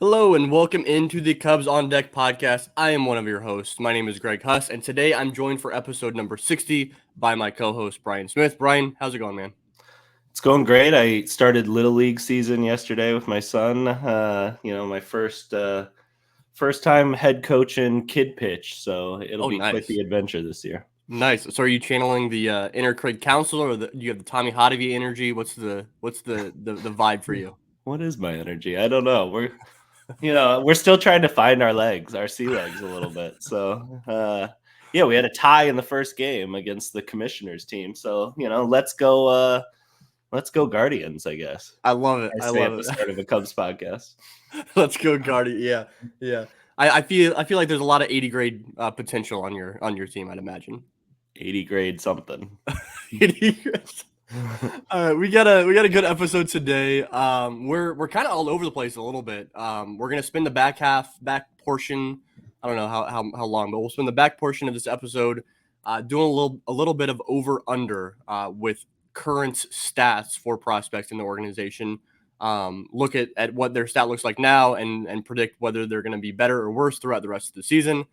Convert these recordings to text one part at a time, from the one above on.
Hello and welcome into the Cubs on Deck podcast. I am one of your hosts. My name is Greg Huss, and today I'm joined for episode number 60 by my co-host Bryan Smith. Bryan, how's it going, man? It's going great. I started Little League season yesterday with my son. My first time head coach in kid pitch, so it'll be quite the adventure this year. Nice. So are you channeling the inner Craig Counsell, or do you have the Tommy Hotovy energy? What's the vibe for you? What is my energy? I don't know. We're still trying to find our sea legs a little bit. So we had a tie in the first game against the Commissioners team. So let's go Guardians, I guess. I love it. I love it. At the start of a Cubs podcast. Let's go Guardian. Yeah. I feel like there's a lot of 80 grade potential on your team, I'd imagine. 80 grade something. 80 grades. All right, we got a good episode today. We're kind of all over the place a little bit. We're gonna spend the back portion. I don't know how long, but we'll spend the back portion of this episode doing a little bit of over under with current stats for prospects in the organization. Look at what their stat looks like now and predict whether they're going to be better or worse throughout the rest of the season.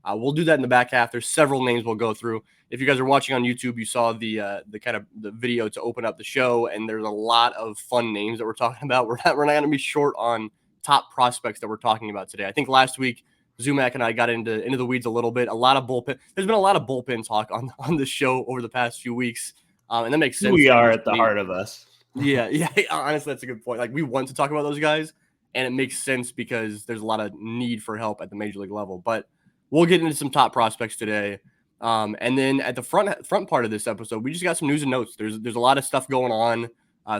We'll do that in the back half. There's several names we'll go through. If you guys are watching on YouTube, you saw the kind of the video to open up the show, and there's a lot of fun names that we're talking about. We're not going to be short on top prospects that we're talking about today. I think last week Zumac and I got into the weeds a little bit. A lot of bullpen. There's been a lot of bullpen talk on the show over the past few weeks, and that makes sense. We are at the heart of us. Yeah. Honestly, that's a good point. Like, we want to talk about those guys, and it makes sense because there's a lot of need for help at the major league level. But we'll get into some top prospects today. And then at the front part of this episode, we just got some news and notes. There's a lot of stuff going on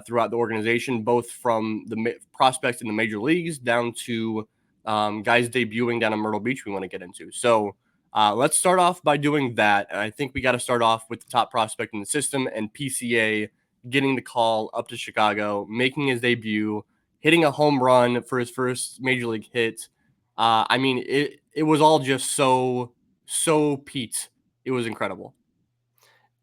throughout the organization, both from the prospects in the major leagues down to guys debuting down in Myrtle Beach we want to get into. So let's start off by doing that. And I think we got to start off with the top prospect in the system and PCA getting the call up to Chicago, making his debut, hitting a home run for his first major league hit. I mean, it was all just so Pete. It was incredible.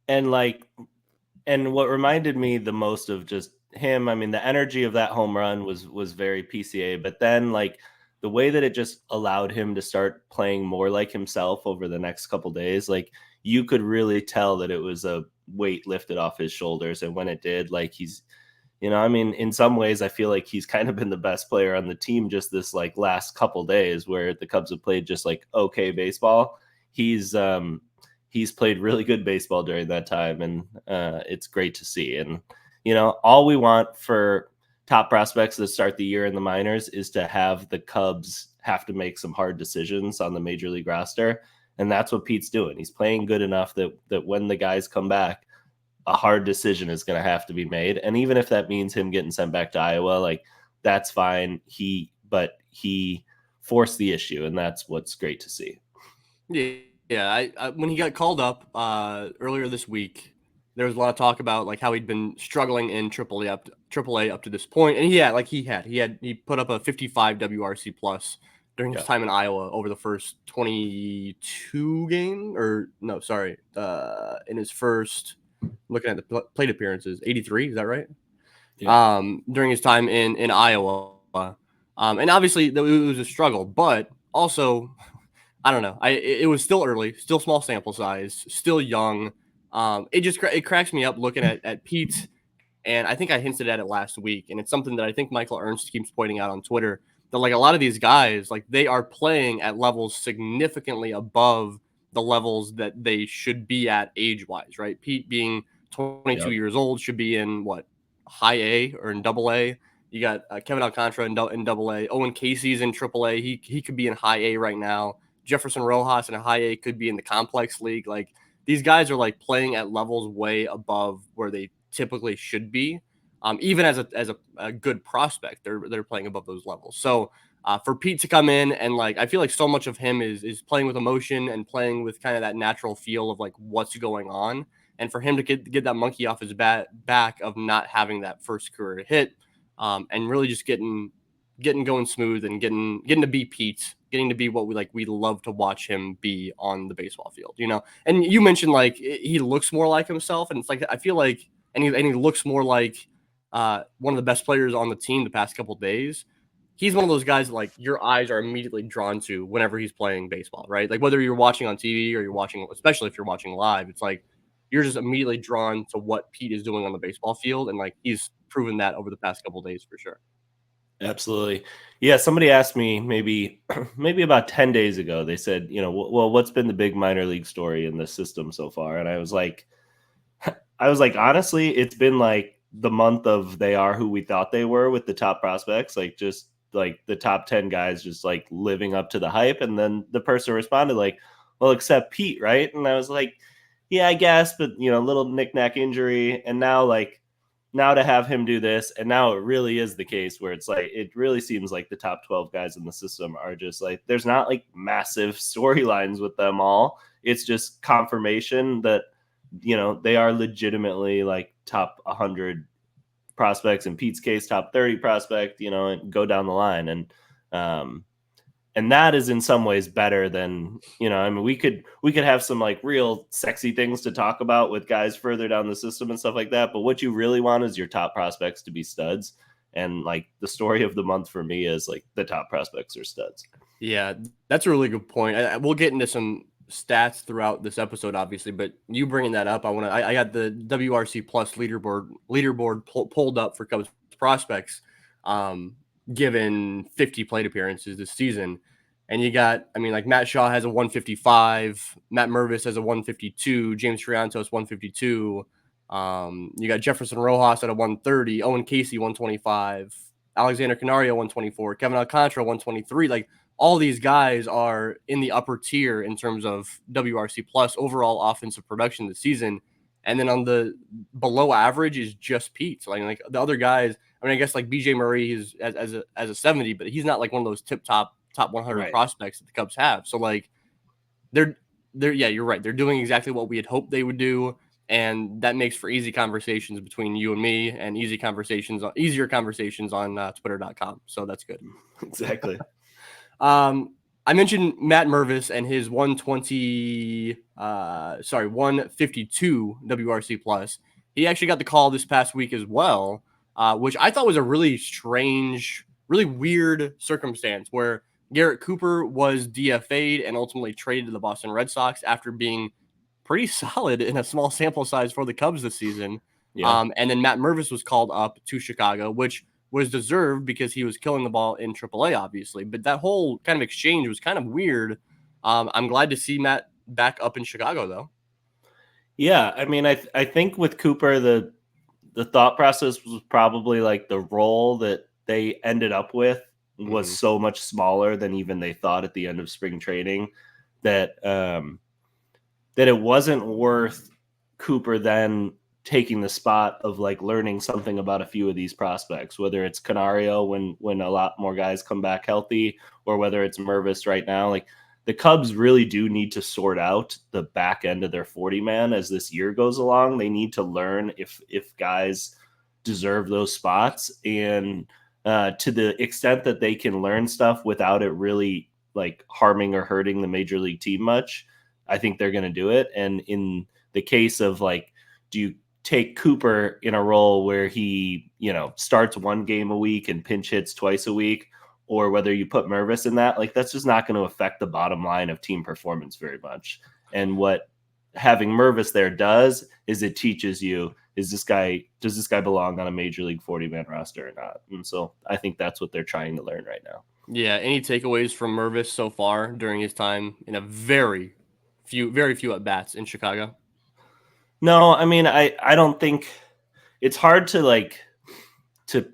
And what reminded me the most of just him, I mean, the energy of that home run was very PCA, but then like the way that it just allowed him to start playing more like himself over the next couple days, like you could really tell that it was a weight lifted off his shoulders. And when it did, like he's, I mean, in some ways, I feel like he's kind of been the best player on the team just this like last couple days where the Cubs have played just like okay baseball. He's played really good baseball during that time, and it's great to see. And all we want for top prospects that start the year in the minors is to have the Cubs have to make some hard decisions on the major league roster, and that's what Pete's doing. He's playing good enough that when the guys come back, a hard decision is going to have to be made. And even if that means him getting sent back to Iowa, like that's fine. But he forced the issue, and that's what's great to see. Yeah. I when he got called up earlier this week, there was a lot of talk about like how he'd been struggling in AAA up to this point, and he put up a 55 WRC plus during his time in Iowa over the first 22 game, or no, sorry, in his first. Looking at the plate appearances, 83, is that right? Yeah. During his time in Iowa, and obviously it was a struggle, but also, I don't know. It was still early, still small sample size, still young. It cracks me up looking at Pete, and I think I hinted at it last week, and it's something that I think Michael Ernst keeps pointing out on Twitter, that like a lot of these guys, like they are playing at levels significantly above the levels that they should be at age-wise, right? Pete being 22 years old should be in what, high A or in double A. You got Kevin Alcantara in double A. Owen Caissie's in triple A. He could be in high A right now. Jefferson Rojas in a high A could be in the complex league. Like these guys are like playing at levels way above where they typically should be. Even as a good prospect, they're playing above those levels. So for Pete to come in and like, I feel like so much of him is playing with emotion and playing with kind of that natural feel of like what's going on. And for him to get that monkey off his back of not having that first career hit, and really just getting going smooth and getting to be Pete, getting to be what we love to watch him be on the baseball field, And you mentioned like he looks more like himself, and it's like I feel like, and he looks more like one of the best players on the team the past couple of days. he's one of those guys that, like, your eyes are immediately drawn to whenever he's playing baseball, right? Like, whether you're watching on TV or you're watching, especially if you're watching live, it's like you're just immediately drawn to what Pete is doing on the baseball field, and like he's proven that over the past couple of days for sure. Absolutely. Yeah, somebody asked me maybe maybe about 10 days ago. They said, well, what's been the big minor league story in this system so far? And I was like, honestly, it's been like the month of they are who we thought they were with the top prospects, like just like the top 10 guys just like living up to the hype. And then the person responded like, well, except Pete, right? And I was like, yeah, I guess, but little knick-knack injury. And now to have him do this, and now it really is the case where it's like it really seems like the top 12 guys in the system are just like there's not like massive storylines with them all. It's just confirmation that they are legitimately like top 100 prospects, in Pete's case top 30 prospect, and go down the line. And that is in some ways better than, I mean, we could have some like real sexy things to talk about with guys further down the system and stuff like that. But what you really want is your top prospects to be studs. And like the story of the month for me is like the top prospects are studs. Yeah, that's a really good point. We'll get into some stats throughout this episode, obviously, but you bringing that up, I got the WRC Plus leaderboard pulled up for Cubs prospects, given 50 plate appearances this season, and you got, I mean, like Matt Shaw has a 155, Matt Mervis has a 152, James Triantos 152. You got Jefferson Rojas at a 130, Owen Caissie 125, Alexander Canario 124, Kevin Alcantara 123. Like, all these guys are in the upper tier in terms of WRC plus overall offensive production this season. And then on the below average is just Pete. So like the other guys, I mean, I guess like BJ Murray is as a 70, but he's not like one of those top 100 Right. prospects that the Cubs have. So like they're yeah, you're right. They're doing exactly what we had hoped they would do. And that makes for easy conversations between you and me, and easier conversations on twitter.com. So that's good. Exactly. I mentioned Matt Mervis and his 152 WRC plus. He actually got the call this past week as well, which I thought was a really strange, really weird circumstance where Garrett Cooper was DFA'd and ultimately traded to the Boston Red Sox after being pretty solid in a small sample size for the Cubs this season. Yeah. And then Matt Mervis was called up to Chicago, which was deserved because he was killing the ball in AAA, obviously. But that whole kind of exchange was kind of weird. I'm glad to see Matt back up in Chicago, though. Yeah. I mean, I think with Cooper, the thought process was probably like the role that they ended up with was so much smaller than even they thought at the end of spring training that that it wasn't worth Cooper then taking the spot of like learning something about a few of these prospects, whether it's Canario when a lot more guys come back healthy, or whether it's Mervis right now. Like the Cubs really do need to sort out the back end of their 40 man as this year goes along. They need to learn if guys deserve those spots, and to the extent that they can learn stuff without it really like harming or hurting the major league team much, I think they're going to do it. And in the case of like, do you take Cooper in a role where he, starts one game a week and pinch hits twice a week, or whether you put Mervis in that, like that's just not going to affect the bottom line of team performance very much. And what having Mervis there does is it teaches you, does this guy belong on a major league 40-man roster or not? And so I think that's what they're trying to learn right now. Yeah. Any takeaways from Mervis so far during his time in a very few at bats in Chicago? No, I mean, I don't think it's hard to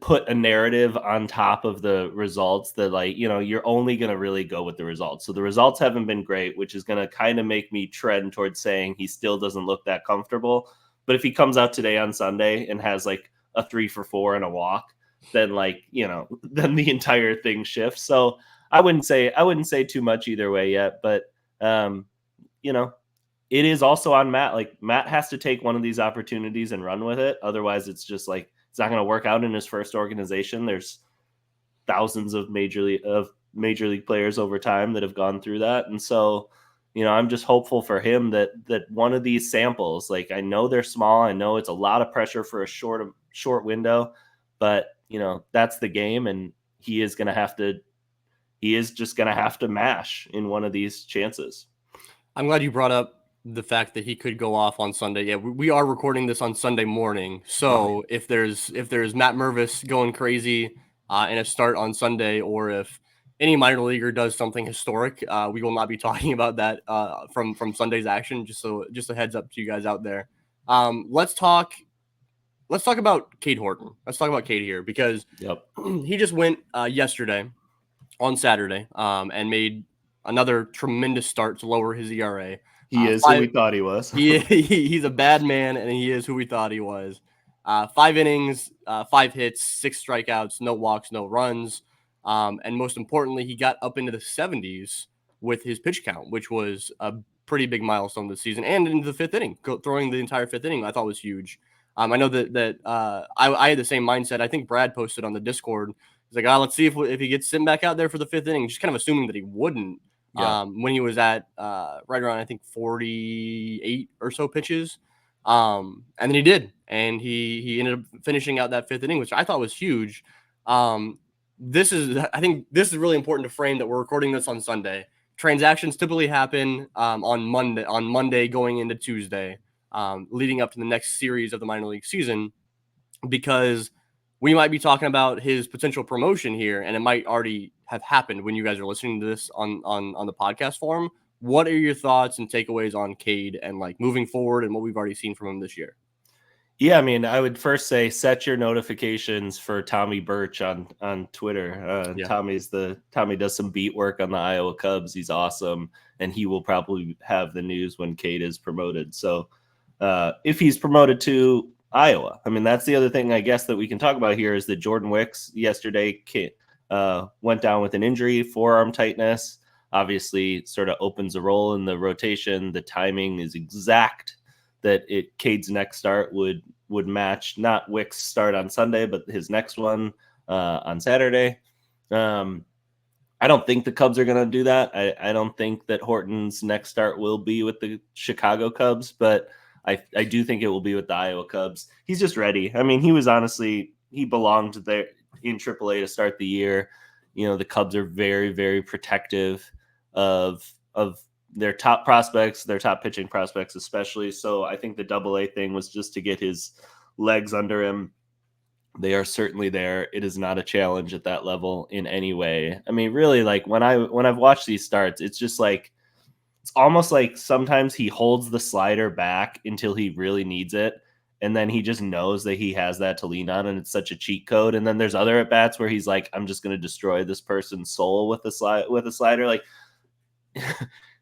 put a narrative on top of the results that like, you're only going to really go with the results. So the results haven't been great, which is going to kind of make me trend towards saying he still doesn't look that comfortable. But if he comes out today on Sunday and has like a 3 for 4 and a walk, then like, then the entire thing shifts. So I wouldn't say too much either way yet, but it is also on Matt. Like Matt has to take one of these opportunities and run with it. Otherwise it's just like, it's not going to work out in his first organization. There's thousands of major league players over time that have gone through that. And so, I'm just hopeful for him that one of these samples, like I know they're small, I know it's a lot of pressure for a short window, but that's the game. And he is just going to have to mash in one of these chances. I'm glad you brought up the fact that he could go off on Sunday. Yeah, we are recording this on Sunday morning. So if there's Matt Mervis going crazy in a start on Sunday, or if any minor leaguer does something historic, we will not be talking about that from Sunday's action. Just a heads up to you guys out there. Let's talk about Cade Horton. Let's talk about Cade here, because he just went yesterday on Saturday and made another tremendous start to lower his ERA. He is who we thought he was. He's a bad man, and he is who we thought he was. 5 innings, 5 hits, 6 strikeouts, no walks, no runs. And most importantly, he got up into the 70s with his pitch count, which was a pretty big milestone this season, and into the 5th inning. Throwing the entire 5th inning, I thought was huge. I know that I had the same mindset. I think Brad posted on the Discord. He's like, let's see if he gets sitting back out there for the 5th inning, just kind of assuming that he wouldn't. When he was at right around, I think, 48 or so pitches. And then he did. And he ended up finishing out that 5th inning, which I thought was huge. I think this is really important to frame that we're recording this on Sunday. Transactions typically happen on Monday going into Tuesday, leading up to the next series of the minor league season, because we might be talking about his potential promotion here, and it might already have happened when you guys are listening to this on the podcast form. What are your thoughts and takeaways on Cade and like moving forward and what we've already seen from him this year? Yeah, I mean, I would first say set your notifications for Tommy Birch on Twitter. Tommy does some beat work on the Iowa Cubs. He's awesome, and he will probably have the news when Cade is promoted. So if he's promoted to Iowa, I mean, that's the other thing I guess that we can talk about here is that Jordan Wicks yesterday went down with an injury, forearm tightness. Obviously, sort of opens a role in the rotation. The timing is exact that Cade's next start would match not Wick's start on Sunday, but his next one on Saturday. I don't think the Cubs are going to do that. I don't think that Horton's next start will be with the Chicago Cubs, but I do think it will be with the Iowa Cubs. He's just ready. I mean, he belonged there in AAA to start the year. You know, the Cubs are very, very protective of their top prospects, their top pitching prospects especially. So I think the AA thing was just to get his legs under him. They are certainly there. It is not a challenge at that level in any way. I mean, really, like when I've watched these starts, it's just like, it's almost like sometimes he holds the slider back until he really needs it. And then he just knows that he has that to lean on, and it's such a cheat code. And then there's other at bats where he's like, I'm just going to destroy this person's soul with a slider. Like,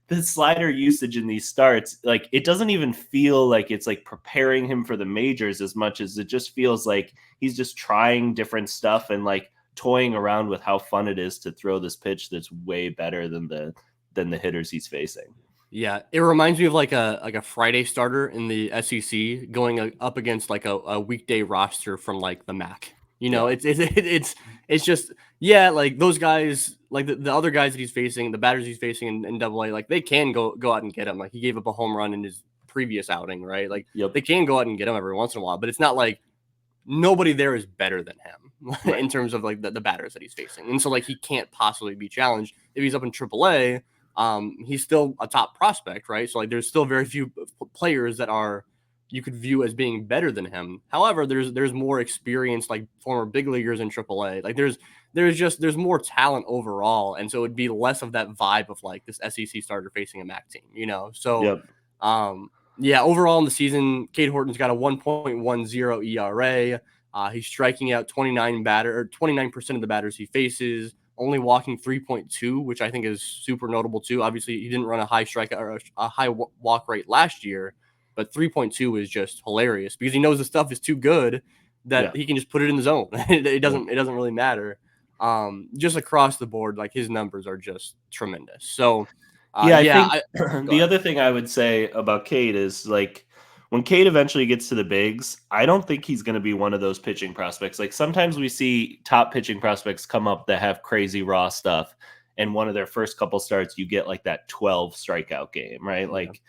the slider usage in these starts, like it doesn't even feel like it's like preparing him for the majors as much as it just feels like he's just trying different stuff and like toying around with how fun it is to throw this pitch that's way better than the hitters he's facing. Yeah, it reminds me of like a Friday starter in the SEC going up against like a weekday roster from like the MAC. You know, it's just, yeah, like those guys, like the other guys that he's facing, the batters he's facing in AA, like they can go out and get him. Like he gave up a home run in his previous outing, right? Like they can go out and get him every once in a while, but it's not like nobody there is better than him in terms of like the batters that he's facing. And so like he can't possibly be challenged if he's up in AAA. He's still a top prospect, right? So like there's still very few players that you could view as being better than him. However, there's more experience, like former big leaguers in AAA. Like there's more talent overall, and so it'd be less of that vibe of like this SEC starter facing a MAC team, you know. So, yeah, overall in the season, Cade Horton's got a 1.10 ERA. He's striking out 29% of the batters he faces, only walking 3.2, which I think is super notable too. Obviously, he didn't run a high strikeout or a high walk rate last year. But 3.2 is just hilarious because he knows the stuff is too good that he can just put it in the zone. It doesn't really matter. Just across the board, like his numbers are just tremendous. So I think the other thing I would say about Cade is like when Cade eventually gets to the bigs, I don't think he's going to be one of those pitching prospects. Like sometimes we see top pitching prospects come up that have crazy raw stuff, and one of their first couple starts, you get like that 12 strikeout game, right? Like,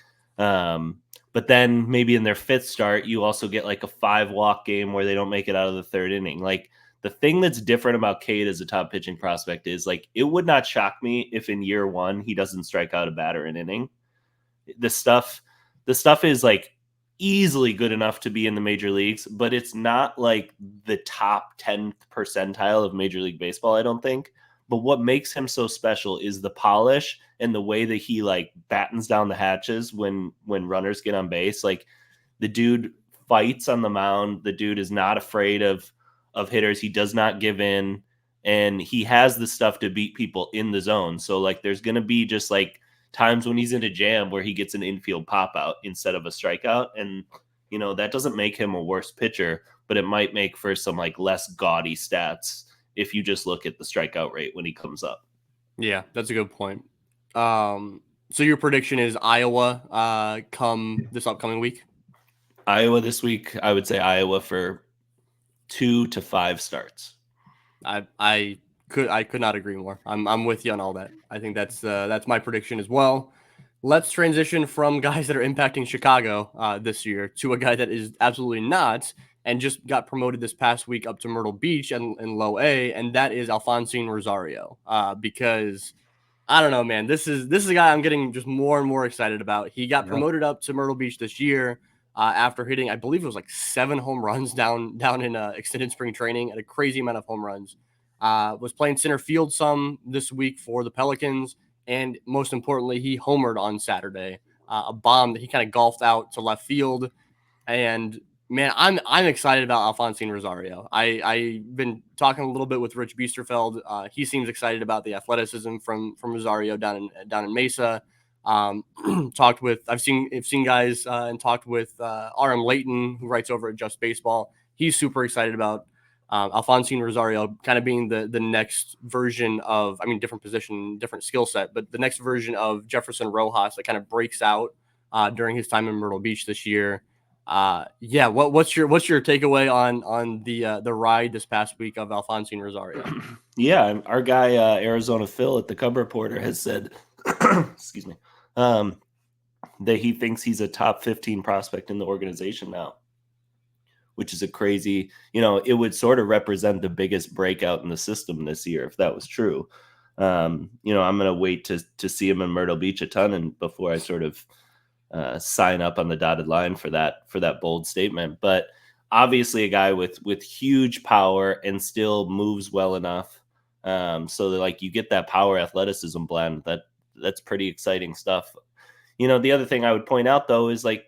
but then maybe in their 5th start, you also get like a 5 walk game where they don't make it out of the 3rd inning. Like the thing that's different about Cade as a top pitching prospect is like, it would not shock me if in year one he doesn't strike out a batter an inning. The stuff is like easily good enough to be in the major leagues, but it's not like the top 10th percentile of Major League Baseball, I don't think. But what makes him so special is the polish and the way that he like battens down the hatches when runners get on base. Like, the dude fights on the mound. The dude is not afraid of hitters. He does not give in, and he has the stuff to beat people in the zone. So like, there's going to be just like times when he's in a jam where he gets an infield pop out instead of a strikeout. And, you know, that doesn't make him a worse pitcher, but it might make for some like less gaudy stats if you just look at the strikeout rate when he comes up. Yeah, that's a good point. So your prediction is Iowa come this upcoming week? Iowa this week, I would say Iowa for 2 to 5 starts. I could not agree more. I'm with you on all that. I think that's my prediction as well. Let's transition from guys that are impacting Chicago this year to a guy that is absolutely not, and just got promoted this past week up to Myrtle Beach and in Low A, and that is Alfonsin Rosario. Because I don't know, man. This is a guy I'm getting just more and more excited about. He got promoted up to Myrtle Beach this year after hitting, I believe it was like 7 home runs down in extended spring training, at a crazy amount of home runs. Was playing center field some this week for the Pelicans, and most importantly, he homered on Saturday, a bomb that he kind of golfed out to left field. And man, I'm excited about Alfonsin Rosario. I've been talking a little bit with Rich Biesterfeld. He seems excited about the athleticism from Rosario down in Mesa. I've seen guys and talked with RM Layton, who writes over at Just Baseball. He's super excited about Alfonsin Rosario kind of being the next version of, I mean, different position, different skill set, but the next version of Jefferson Rojas that kind of breaks out during his time in Myrtle Beach this year. Yeah, what's your takeaway on the ride this past week of Alfonsin Rosario? Yeah, our guy Arizona Phil at the Cub Reporter has said, excuse me, that he thinks he's a top 15 prospect in the organization now, which is a crazy, you know, it would sort of represent the biggest breakout in the system this year if that was true. You know, I'm going to wait to see him in Myrtle Beach a ton and before I sort of sign up on the dotted line for that bold statement. But obviously a guy with huge power and still moves well enough. So that like you get that power athleticism blend that's pretty exciting stuff. You know, the other thing I would point out though is like,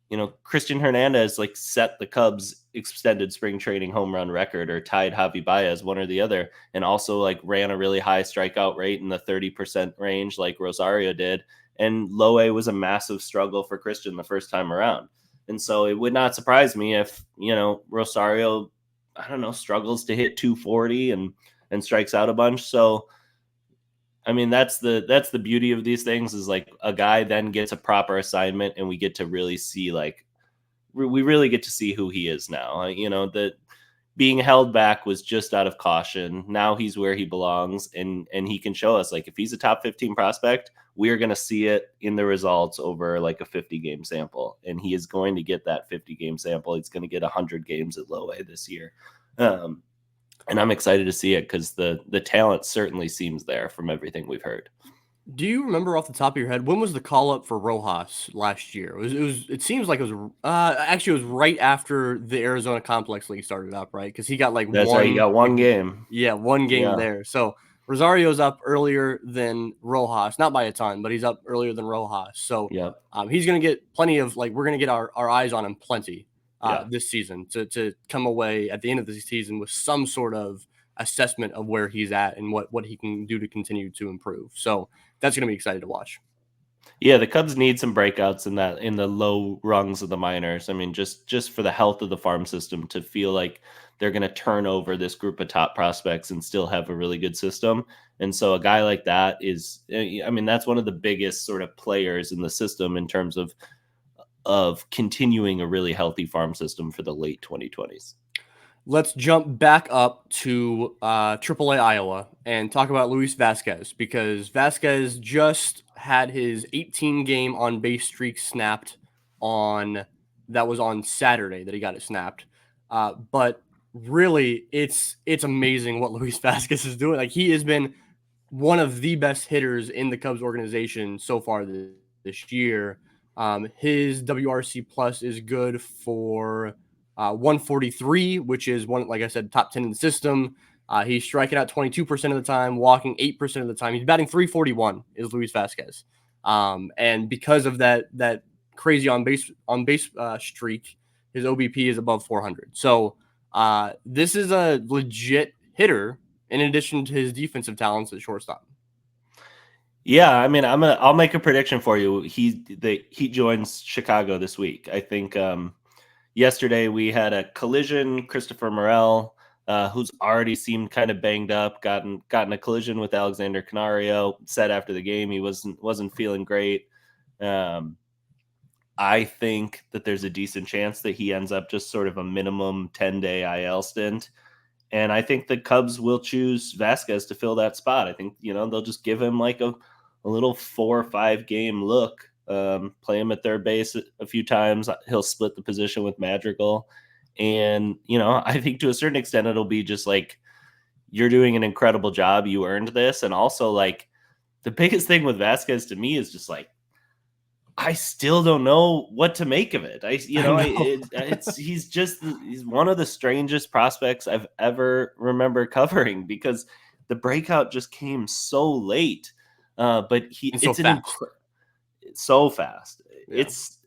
you know, Christian Hernandez like set the Cubs extended spring training home run record or tied Javi Baez, one or the other, and also like ran a really high strikeout rate in the 30% range like Rosario did. And Low A was a massive struggle for Christian the first time around. And so it would not surprise me if, you know, Rosario, I don't know, struggles to hit 240 and strikes out a bunch. So, I mean, that's the beauty of these things is like a guy then gets a proper assignment and we get to really see like, we really get to see who he is now. You know, that being held back was just out of caution. Now he's where he belongs and he can show us like if he's a top 15 prospect, we're going to see it in the results over like a 50 game sample. And he is going to get that 50 game sample. He's going to get 100 games at Low A this year. And I'm excited to see it because the talent certainly seems there from everything we've heard. Do you remember off the top of your head when was the call up for Rojas last year? It seems like it was actually it was right after the Arizona Complex League started up, right? Because he got like That's right. He got one game. Yeah, one game there. So Rosario's up earlier than Rojas, not by a ton, but he's up earlier than Rojas. So he's going to get plenty of like we're going to get our eyes on him plenty this season to come away at the end of the season with some sort of assessment of where he's at and what he can do to continue to improve. So that's going to be exciting to watch. Yeah, the Cubs need some breakouts in the low rungs of the minors. I mean, just for the health of the farm system to feel like they're going to turn over this group of top prospects and still have a really good system. And so a guy like that is, I mean, that's one of the biggest sort of players in the system in terms of continuing a really healthy farm system for the late 2020s. Let's jump back up to AAA Iowa and talk about Luis Vazquez, because Vasquez just had his 18-game on-base streak snapped that was on Saturday that he got it snapped. But really, it's amazing what Luis Vasquez is doing. Like, he has been one of the best hitters in the Cubs organization so far this year. His WRC plus is good for 143, which is one, like I said, top 10 in the system. He's striking out 22% of the time, walking 8% of the time. He's batting 341 is Luis Vasquez. And because of that crazy on base streak, his OBP is above 400. So this is a legit hitter in addition to his defensive talents at shortstop. Yeah, I mean, I'll make a prediction for you. He joins Chicago this week. I think yesterday we had a collision. Christopher Morel, who's already seemed kind of banged up, gotten a collision with Alexander Canario. Said after the game he wasn't feeling great. I think that there's a decent chance that he ends up just sort of a minimum 10-day IL stint. And I think the Cubs will choose Vasquez to fill that spot. I think, they'll just give him like a little 4 or 5 game look, play him at third base a few times. He'll split the position with Madrigal. And, I think to a certain extent, it'll be just like, you're doing an incredible job. You earned this. And also, like, the biggest thing with Vasquez to me is just like, I still don't know what to make of it. He's one of the strangest prospects I've ever remember covering, because the breakout just came so late. But so fast. Yeah. It's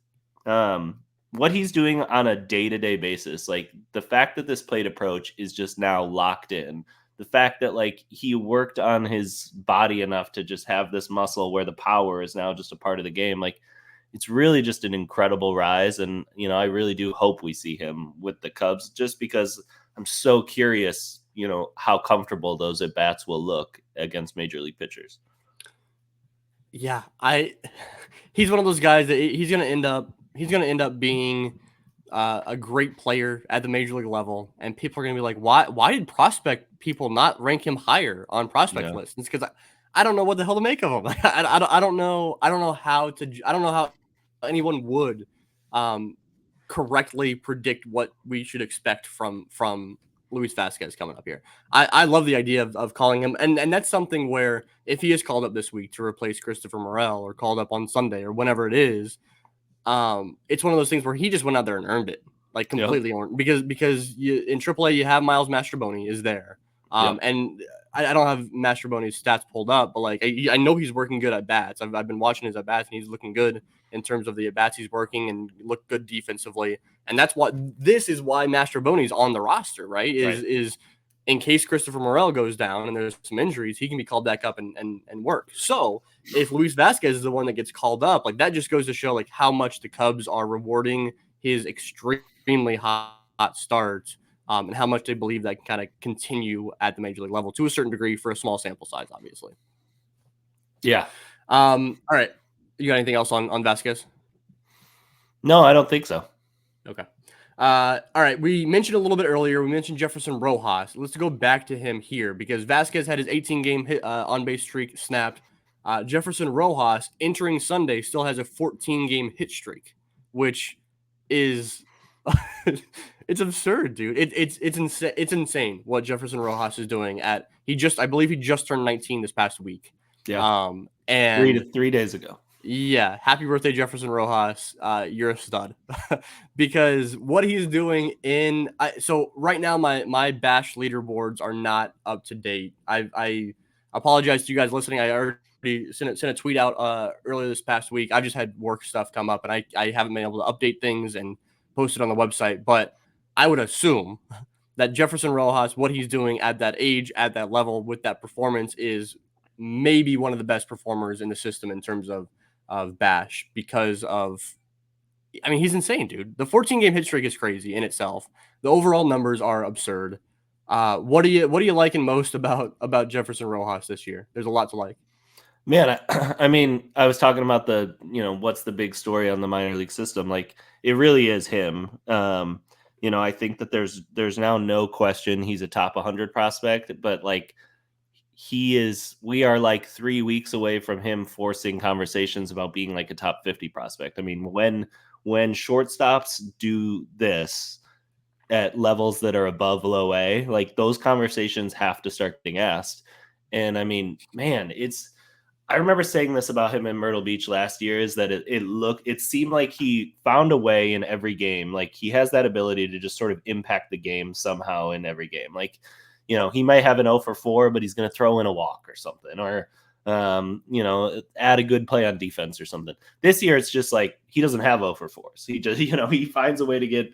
what he's doing on a day-to-day basis. Like, the fact that this plate approach is just now locked in, the fact that like he worked on his body enough to just have this muscle where the power is now just a part of the game. Like, it's really just an incredible rise. And, I really do hope we see him with the Cubs, just because I'm so curious, how comfortable those at-bats will look against major league pitchers. Yeah, he's one of those guys that he's going to end up being a great player at the major league level. And people are going to be like, why did prospect people not rank him higher on prospect lists? It's because I don't know what the hell to make of him. I don't know how anyone would correctly predict what we should expect from Luis Vasquez coming up here. I love the idea of calling him, and that's something where if he is called up this week to replace Christopher Morel, or called up on Sunday or whenever it is, it's one of those things where he just went out there and earned it, like completely earned, because in AAA you have Miles Mastrobuoni is there, and I don't have Mastrobuoni's stats pulled up, but like I know he's working good at bats. I've been watching his at bats, and he's looking good in terms of the at bats he's working, and look good defensively. And that's why Mastrobuoni's on the roster, right? Is in case Christopher Morel goes down and there's some injuries, he can be called back up and work. So if Luis Vasquez is the one that gets called up, like, that just goes to show like how much the Cubs are rewarding his extremely hot start. And how much they believe that can kind of continue at the major league level to a certain degree for a small sample size, obviously. Yeah. All right. You got anything else on Vasquez? No, I don't think so. Okay. All right. We mentioned a little bit earlier, we mentioned Jefferson Rojas. Let's go back to him here, because Vasquez had his 18-game hit on-base streak snapped. Jefferson Rojas, entering Sunday, still has a 14-game hit streak, which is it's absurd, dude. It's insane what Jefferson Rojas is doing. I believe he just turned 19 this past week. Yeah. And 3 days ago. Yeah, happy birthday, Jefferson Rojas. You're a stud. Because what he's doing so right now my bash leaderboards are not up to date. I apologize to you guys listening. I already sent a tweet out earlier this past week. I've just had work stuff come up, and I haven't been able to update things and post it on the website. But I would assume that Jefferson Rojas, what he's doing at that age, at that level, with that performance, is maybe one of the best performers in the system in terms of bash, because of, I mean, he's insane, dude. The 14-game hit streak is crazy in itself. The overall numbers are absurd. What are you liking most about Jefferson Rojas this year? There's a lot to like. Man, I mean, I was talking about what's the big story on the minor league system. Like, it really is him. I think that there's now no question he's a top 100 prospect, but like, we are like 3 weeks away from him forcing conversations about being like a top 50 prospect. I mean, when shortstops do this, at levels that are above low A, like those conversations have to start getting asked. And I mean, man, I remember saying this about him in Myrtle Beach last year, is that it seemed like he found a way in every game. Like he has that ability to just sort of impact the game somehow in every game. Like, he might have an 0 for 4, but he's going to throw in a walk or something, or, add a good play on defense or something. This year, it's just like, he doesn't have 0 for 4s. He just, he finds a way to get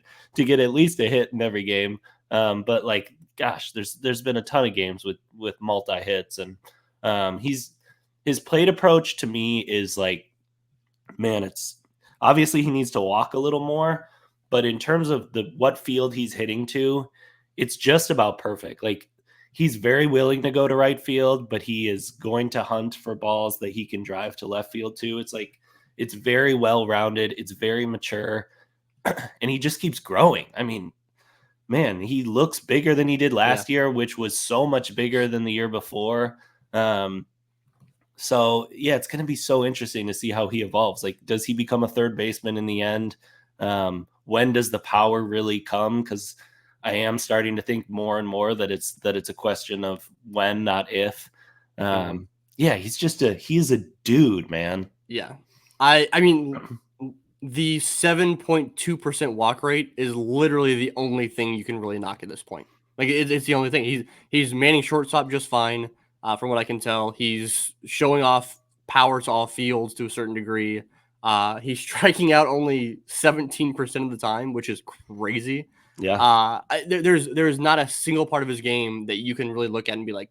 at least a hit in every game. But like, gosh, there's been a ton of games with multi hits, and his plate approach to me is like, man, it's obviously he needs to walk a little more, but in terms of what field he's hitting to, it's just about perfect. Like he's very willing to go to right field, but he is going to hunt for balls that he can drive to left field too. It's like, it's very well-rounded. It's very mature, and he just keeps growing. I mean, man, he looks bigger than he did last year, which was so much bigger than the year before. So yeah, it's going to be so interesting to see how he evolves. Like, does he become a third baseman in the end? When does the power really come? Because I am starting to think more and more that it's a question of when, not if. Yeah, he's a dude, man. Yeah. I mean, the 7.2% walk rate is literally the only thing you can really knock at this point. Like it's the only thing. He's manning shortstop just fine. From what I can tell, he's showing off power to all fields to a certain degree. He's striking out only 17% of the time, which is crazy. Yeah. There's not a single part of his game that you can really look at and be like,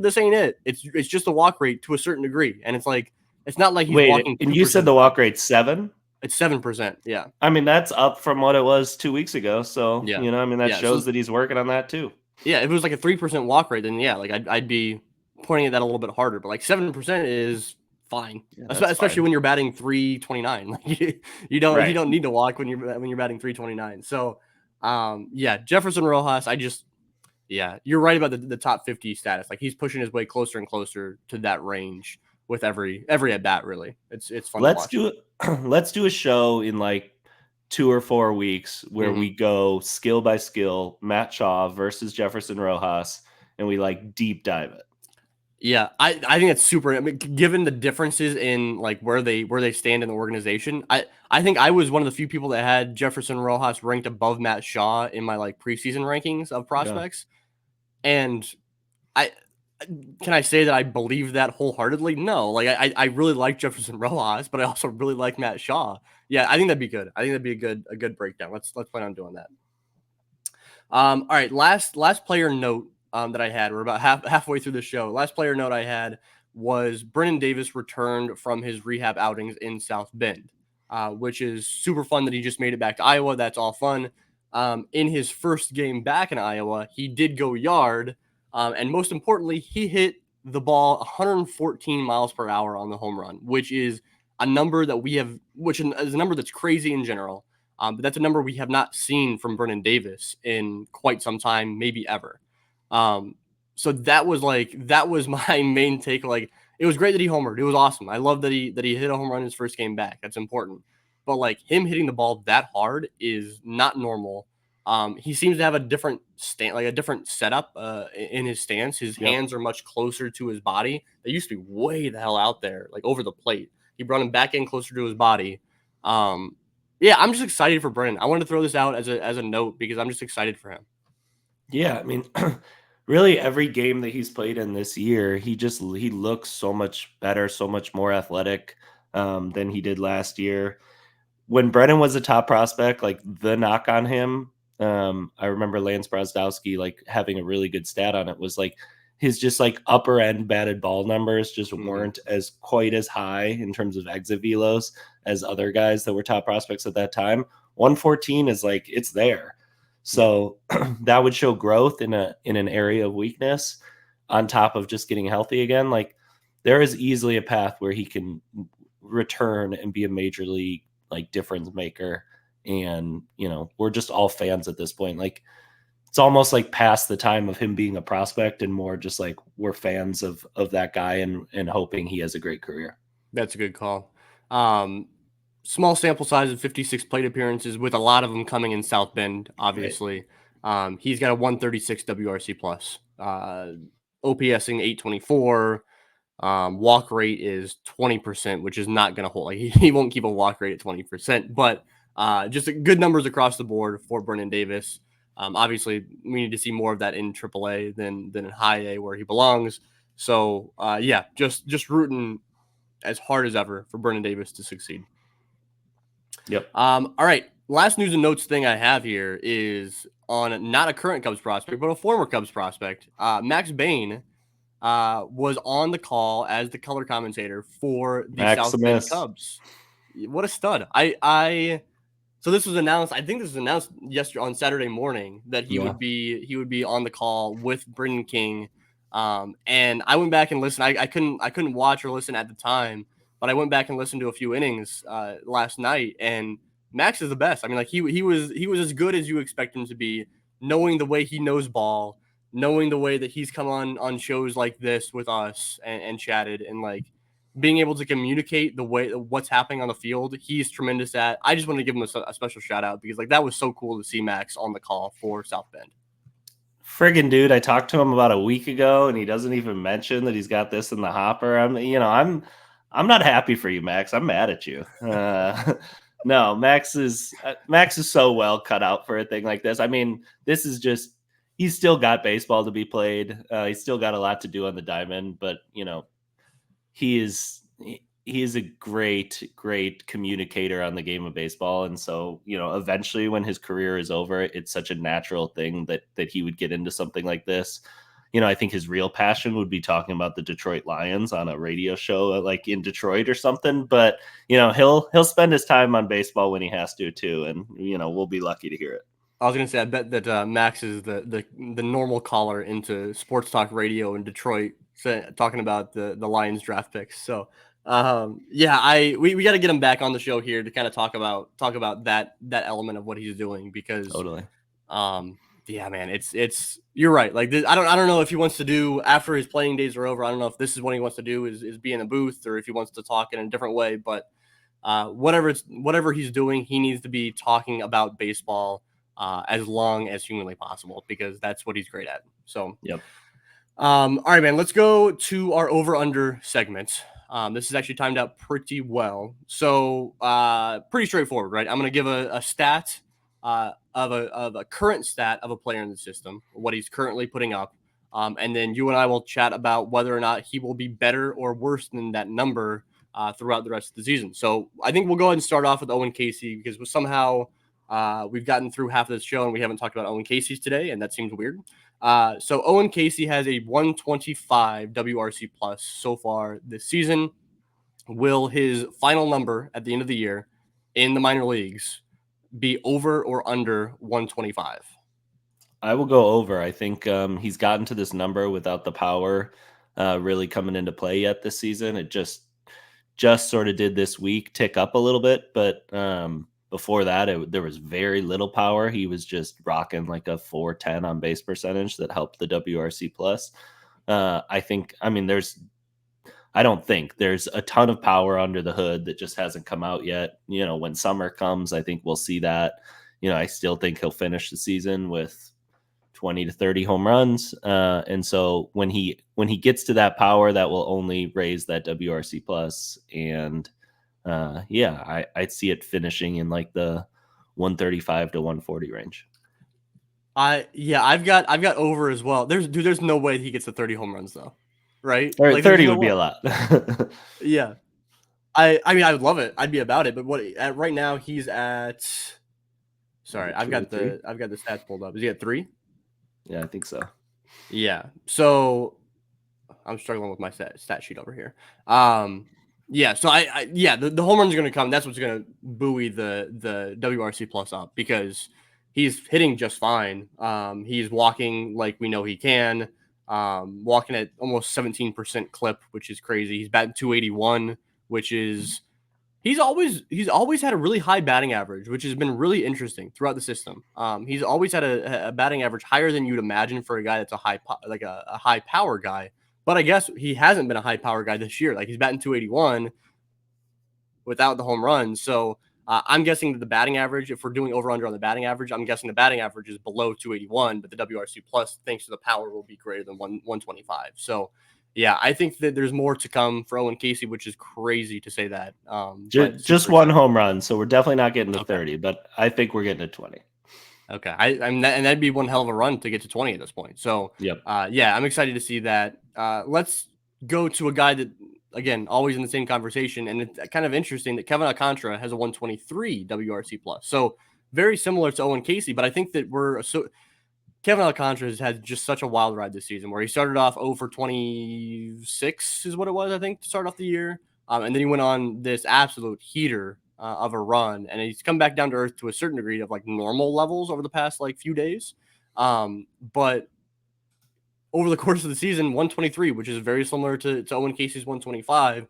this ain't it. It's just a walk rate to a certain degree, and it's like it's not like he's walking. And you said the walk rate's 7? It's 7%. Yeah. I mean, that's up from what it was 2 weeks ago. So Yeah. I mean, that shows that he's working on that too. Yeah, if it was like a 3% walk rate, then yeah, like I'd be pointing at that a little bit harder. But like 7% is fine, especially when you're batting 329. Like you don't need to walk when you're batting 329. So, yeah, Jefferson Rojas. You're right about the top 50 status. Like he's pushing his way closer and closer to that range with every at bat. Really, it's fun. Let's do a show in like 2 or 4 weeks where we go skill by skill, Matt Shaw versus Jefferson Rojas, and we like deep dive it. Yeah, I think it's super. I mean, given the differences in like where they stand in the organization, I think I was one of the few people that had Jefferson Rojas ranked above Matt Shaw in my like preseason rankings of prospects, and can I say that I believe that wholeheartedly? No, like I really like Jefferson Rojas, but I also really like Matt Shaw. Yeah, I think that'd be good. I think that'd be a good breakdown. Let's plan on doing that. All right, last player note that I had. We're about halfway through the show. Last player note I had was Brennan Davis returned from his rehab outings in South Bend, which is super fun that he just made it back to Iowa. That's all fun. In his first game back in Iowa, he did go yard, and most importantly, he hit the ball 114 miles per hour on the home run, which is a number that which is a number that's crazy in general. But that's a number we have not seen from Brennen Davis in quite some time, maybe ever. So that was my main take. Like, it was great that he homered. It was awesome. I love that he hit a home run in his first game back. That's important. But like him hitting the ball that hard is not normal. He seems to have a different setup in his stance. His hands are much closer to his body. They used to be way the hell out there, like over the plate. He brought him back in closer to his body. Yeah, I'm just excited for Brennan. I wanted to throw this out as a note because I'm just excited for him. Yeah, I mean, really every game that he's played in this year, he looks so much better, so much more athletic than he did last year. When Brennan was a top prospect, like the knock on him, I remember Lance Brosdowski like having a really good stat on it, was like his just like upper end batted ball numbers just weren't as quite as high in terms of exit velos as other guys that were top prospects at that time. 114 is like, it's there. So that would show growth in an area of weakness on top of just getting healthy again. Like there is easily a path where he can return and be a major league like difference maker. And, we're just all fans at this point. Like it's almost like past the time of him being a prospect and more just like we're fans of that guy and hoping he has a great career. That's a good call. small sample size of 56 plate appearances, with a lot of them coming in South Bend, obviously. Right. He's got a 136 WRC plus, OPSing 824. Walk rate is 20%, which is not going to hold. Like he won't keep a walk rate at 20%, but just good numbers across the board for Brennan Davis. Obviously, we need to see more of that in AAA than in High A where he belongs. So yeah, just rooting as hard as ever for Brennan Davis to succeed. Yep. All right. Last news and notes thing I have here is on not a current Cubs prospect, but a former Cubs prospect. Max Bain was on the call as the color commentator for the South Bend Cubs. What a stud! So this was announced. I think this was announced yesterday on Saturday morning that he would be on the call with Brendan King. And I went back and listened. I couldn't watch or listen at the time, but I went back and listened to a few innings last night. And Max is the best. I mean, like he was as good as you expect him to be, knowing the way he knows ball, knowing the way that he's come on shows like this with us and chatted, and like being able to communicate the way what's happening on the field. He's tremendous at. I just want to give him a special shout out because like that was so cool to see Max on the call for South Bend. Friggin' dude, I talked to him about a week ago and he doesn't even mention that he's got this in the hopper. I'm not happy for you, Max. I'm mad at you. No, Max is so well cut out for a thing like this. I mean, this is just, he's still got baseball to be played. He's still got a lot to do on the diamond, but he is a great communicator on the game of baseball. And so, eventually when his career is over, it's such a natural thing that he would get into something like this. I think his real passion would be talking about the Detroit Lions on a radio show, like in Detroit or something. But, he'll spend his time on baseball when he has to too. And, we'll be lucky to hear it. I was going to say, I bet that Max is the normal caller into sports talk radio in Detroit, talking about the Lions draft picks. So, yeah, we got to get him back on the show here to kind of talk about that element of what he's doing, because totally. Yeah, man, it's you're right. Like this, I don't know if he wants to do after his playing days are over. I don't know if this is what he wants to do is be in a booth, or if he wants to talk in a different way. But whatever he's doing, he needs to be talking about baseball as long as humanly possible, because that's what he's great at. So, yep. All right, man, let's go to our over-under segment. This is actually timed out pretty well. So pretty straightforward, right? I'm going to give a stat of a current stat of a player in the system, what he's currently putting up. And then you and I will chat about whether or not he will be better or worse than that number throughout the rest of the season. So I think we'll go ahead and start off with Owen Caissie, because somehow we've gotten through half of this show and we haven't talked about Owen Caissie's today, and that seems weird. So Owen Caissie has a 125 WRC plus so far this season. Will his final number at the end of the year in the minor leagues be over or under 125? I will go over. I think he's gotten to this number without the power really coming into play yet this season. It just sort of did this week tick up a little bit, but before that, there was very little power. He was just rocking like a 410 on base percentage that helped the WRC plus. I don't think there's a ton of power under the hood that just hasn't come out yet. When summer comes, I think we'll see that. I still think he'll finish the season with 20 to 30 home runs. And so when he gets to that power, that will only raise that WRC plus. And I'd see it finishing in like the 135 to 140 range. I've got over as well. There's no way he gets to 30 home runs though. Right? Or like 30 would be a lot. Yeah. I mean, I would love it. I'd be about it. But right now he's at, sorry, I've got the stats pulled up. Is he at 3? Yeah, I think so. Yeah. So I'm struggling with my stat sheet over here. Yeah. So the home runs are going to come. That's what's going to buoy the WRC plus up, because he's hitting just fine. He's walking like we know he can. Walking at almost 17% clip, which is crazy. He's batting 281, which is he's always had a really high batting average, which has been really interesting throughout the system. He's always had a batting average higher than you'd imagine for a guy that's a high power guy. But I guess he hasn't been a high power guy this year. Like he's batting 281, without the home runs. So I'm guessing that the batting average, if we're doing over under on the batting average, I'm guessing the batting average is below 281, but the WRC plus, thanks to the power, will be greater than 125. So yeah, I think that there's more to come for Owen Caissie, which is crazy to say that. But Just one home run, so we're definitely not getting to 30, but I think we're getting to 20. Okay, and that'd be one hell of a run to get to 20 at this point. So, yep. Yeah, I'm excited to see that. Let's go to a guy that, again, always in the same conversation, and it's kind of interesting that Kevin Alcantara has a 123 WRC plus. So very similar to Owen Caissie, but I think that Kevin Alcantara has had just such a wild ride this season, where he started off 0 for 26 is what it was, I think, to start off the year, and then he went on this absolute heater of a run, and he's come back down to earth to a certain degree of like normal levels over the past like few days. But over the course of the season, 123, which is very similar to Owen Caissie's 125.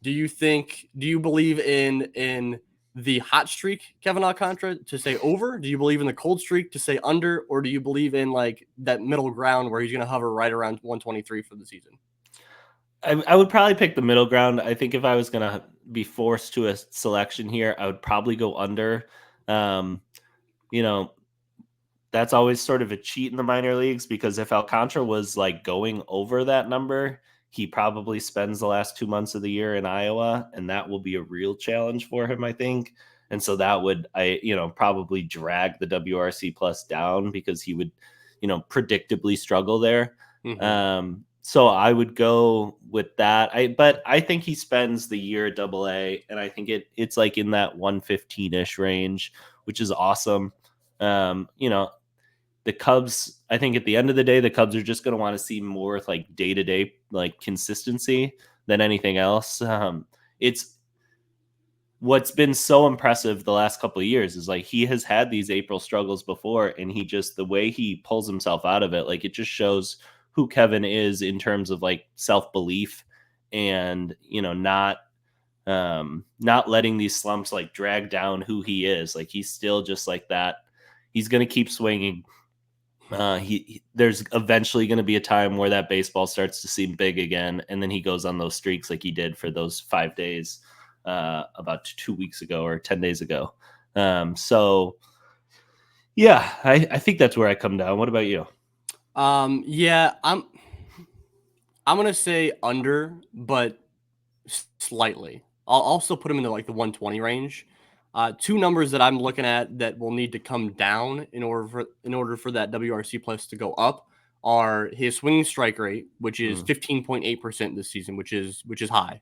Do you believe in the hot streak, Kevin Alcantara, to say over? Do you believe in the cold streak to say under, or do you believe in like that middle ground where he's going to hover right around 123 for the season? I would probably pick the middle ground. I think if I was going to be forced to a selection here, I would probably go under. You know, that's always sort of a cheat in the minor leagues, because if Alcantara was like going over that number, he probably spends the last 2 months of the year in Iowa, and that will be a real challenge for him, I think. And so that would, probably drag the WRC plus down, because he would, predictably struggle there. Mm-hmm. So I would go with that. But I think he spends the year at AA, and I think it's like in that 115-ish range, which is awesome. The Cubs, I think at the end of the day, the Cubs are just going to want to see more like day-to-day like consistency than anything else. It's what's been so impressive the last couple of years is like he has had these April struggles before, and the way he pulls himself out of it, like it just shows who Kevin is in terms of like self-belief and, not letting these slumps like drag down who he is. Like he's still just like that. He's going to keep swinging. There's eventually going to be a time where that baseball starts to seem big again, and then he goes on those streaks like he did for those 5 days about 2 weeks ago or 10 days ago. So yeah, I think that's where I come down. What about you? Yeah, I'm gonna say under, but slightly. I'll still put him into like the 120 range. Two numbers that I'm looking at that will need to come down in order for that WRC plus to go up are his swinging strike rate, which is 15.8% this season, which is high.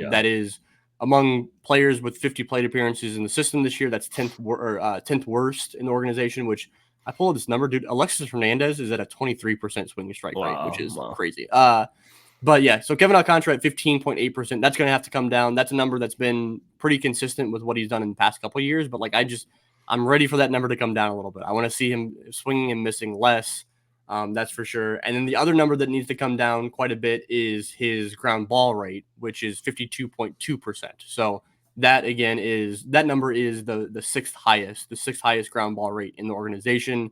That is among players with 50 plate appearances in the system this year. That's 10th worst in the organization. Which I pulled this number, dude. Alexis Hernandez is at a 23% swinging strike rate, which is crazy. But yeah, so Kevin Alcantara at 15.8%, that's going to have to come down. That's a number that's been pretty consistent with what he's done in the past couple of years. But like, I'm ready for that number to come down a little bit. I want to see him swinging and missing less. That's for sure. And then the other number that needs to come down quite a bit is his ground ball rate, which is 52.2%. So that again that number is the sixth highest ground ball rate in the organization.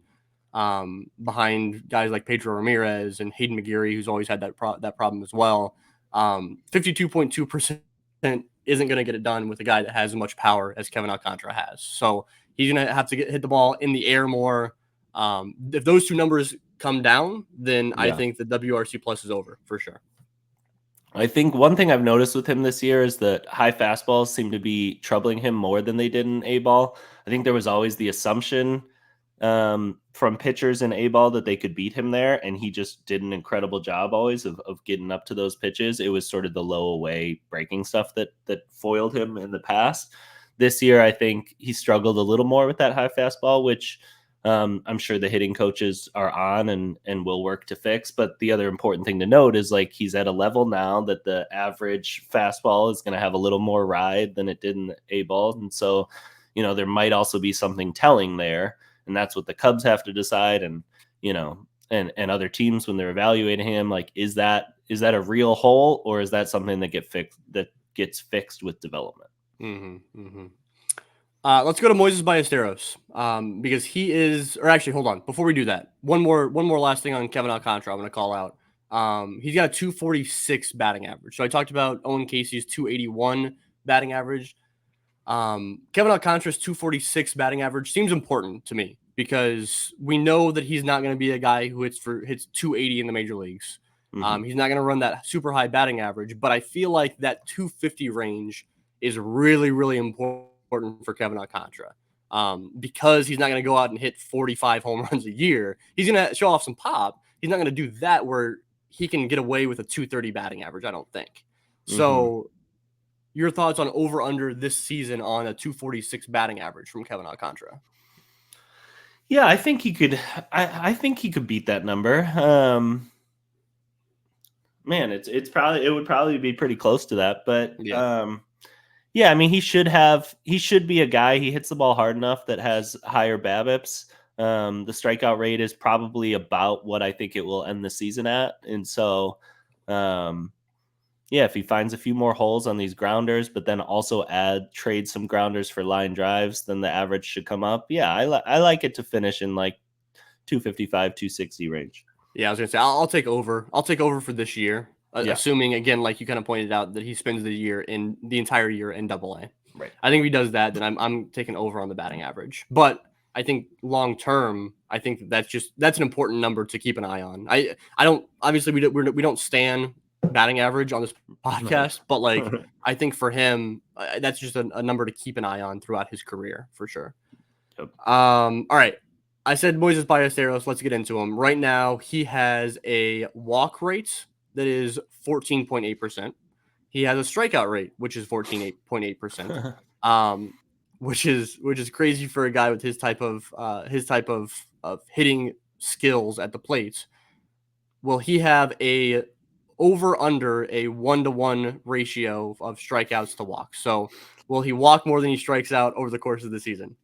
Behind guys like Pedro Ramirez and Hayden McGeary, who's always had that problem as well. 52.2% isn't going to get it done with a guy that has as much power as Kevin Alcantara has. So he's going to have to hit the ball in the air more. If those two numbers come down, then I think the WRC plus is over for sure. I think one thing I've noticed with him this year is that high fastballs seem to be troubling him more than they did in A-ball. I think there was always the assumption from pitchers in A-ball that they could beat him there, and he just did an incredible job always of getting up to those pitches. It was sort of the low away breaking stuff that foiled him in the past. This year, I think he struggled a little more with that high fastball, which I'm sure the hitting coaches are on and will work to fix. But the other important thing to note is like he's at a level now that the average fastball is going to have a little more ride than it did in the A-ball. And so, there might also be something telling there. And that's what the Cubs have to decide. And, and other teams when they're evaluating him, like, is that a real hole, or is that something that gets fixed with development? Mm-hmm, mm-hmm. Let's go to Moises Ballesteros because he is, or actually, hold on. Before we do that, one more last thing on Kevin Alcantara I'm going to call out. He's got a 246 batting average. So I talked about Owen Caissie's 281 batting average. Kevin Alcantara's 246 batting average seems important to me because we know that he's not going to be a guy who hits 280 in the major leagues. He's not going to run that super high batting average, but I feel like that 250 range is really, really important for Kevin Alcantara. Because he's not going to go out and hit 45 home runs a year. He's going to show off some pop. He's not going to do that where he can get away with a 230 batting average, I don't think. So your thoughts on over under this season on a 246 batting average from Kevin Alcantara? Yeah, I think he could. I think he could beat that number. Man, it would probably be pretty close to that. But yeah, I mean, he should be a guy. He hits the ball hard enough that has higher BABIPs. The strikeout rate is probably about what I think it will end the season at, and so. Yeah, if he finds a few more holes on these grounders, but then also trade some grounders for line drives, then the average should come up. Yeah, I like it to finish in like 255, 260 range. Yeah, I was gonna say I'll take over. I'll take over for this year, assuming again, like you kind of pointed out, that he spends the entire year in AA. Right. I think if he does that, then I'm taking over on the batting average. But I think long term, I think that's an important number to keep an eye on. I don't obviously we don't stand batting average on this podcast, but like I think for him, that's just a number to keep an eye on throughout his career for sure. Yep. All right. I said Moises Ballesteros. Let's get into him. Right now, he has a walk rate that is 14.8%. He has a strikeout rate, which is 14.8%. Which is crazy for a guy with his type of hitting skills at the plate. Will he have a over under a 1-to-1 ratio of strikeouts to walks? So will he walk more than he strikes out over the course of the season?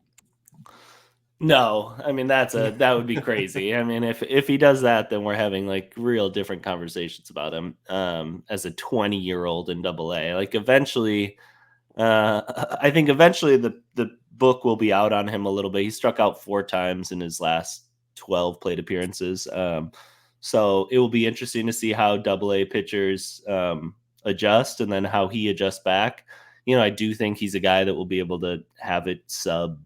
No, I mean that would be crazy. I mean, if he does that, then we're having like real different conversations about him as a 20-year-old in AA. Like eventually, I think eventually the book will be out on him a little bit. He struck out 4 times in his last 12 plate appearances. So it will be interesting to see how AA pitchers adjust and then how he adjusts back. You know, I do think he's a guy that will be able to have it sub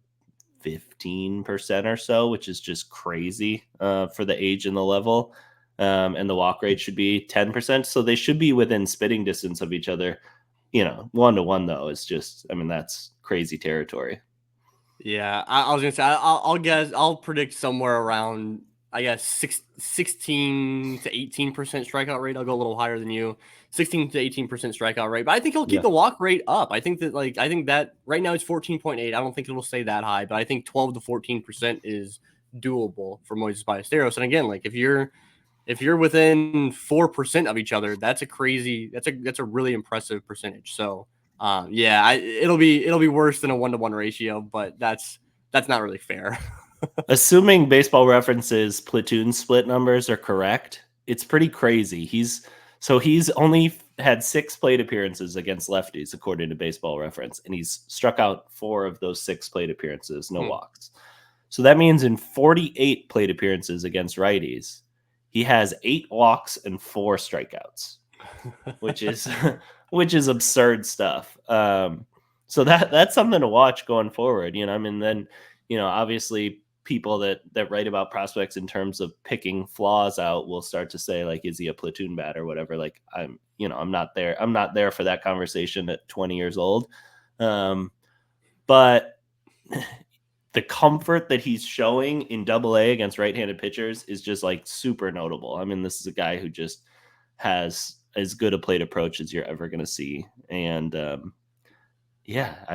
15% or so, which is just crazy for the age and the level. And the walk rate should be 10%. So they should be within spitting distance of each other. You know, 1-to-1 though is just, I mean, that's crazy territory. Yeah, I was gonna say I'll predict somewhere around 16 to 18% strikeout rate. I'll go a little higher than you, 16 to 18% strikeout rate. But I think he'll keep the walk rate up. I think that right now it's 14.8. I don't think it'll stay that high, but I think 12 to 14% is doable for Moises Ballesteros. And again, like if you're within 4% of each other, that's a really impressive percentage. So it'll be worse than a 1-to-1 ratio, but that's not really fair. Assuming Baseball Reference's platoon split numbers are correct, it's pretty crazy. He's only had 6 plate appearances against lefties, according to Baseball Reference, and he's struck out 4 of those 6 plate appearances, no walks. So that means in 48 plate appearances against righties, he has 8 walks and 4 strikeouts, which is absurd stuff. So that's something to watch going forward. You know, I mean, then, you know, obviously people that write about prospects in terms of picking flaws out will start to say, like, is he a platoon bat or whatever? Like, I'm not there for that conversation at 20 years old. But the comfort that he's showing in AA against right-handed pitchers is just like super notable. I mean, this is a guy who just has as good a plate approach as you're ever going to see. And I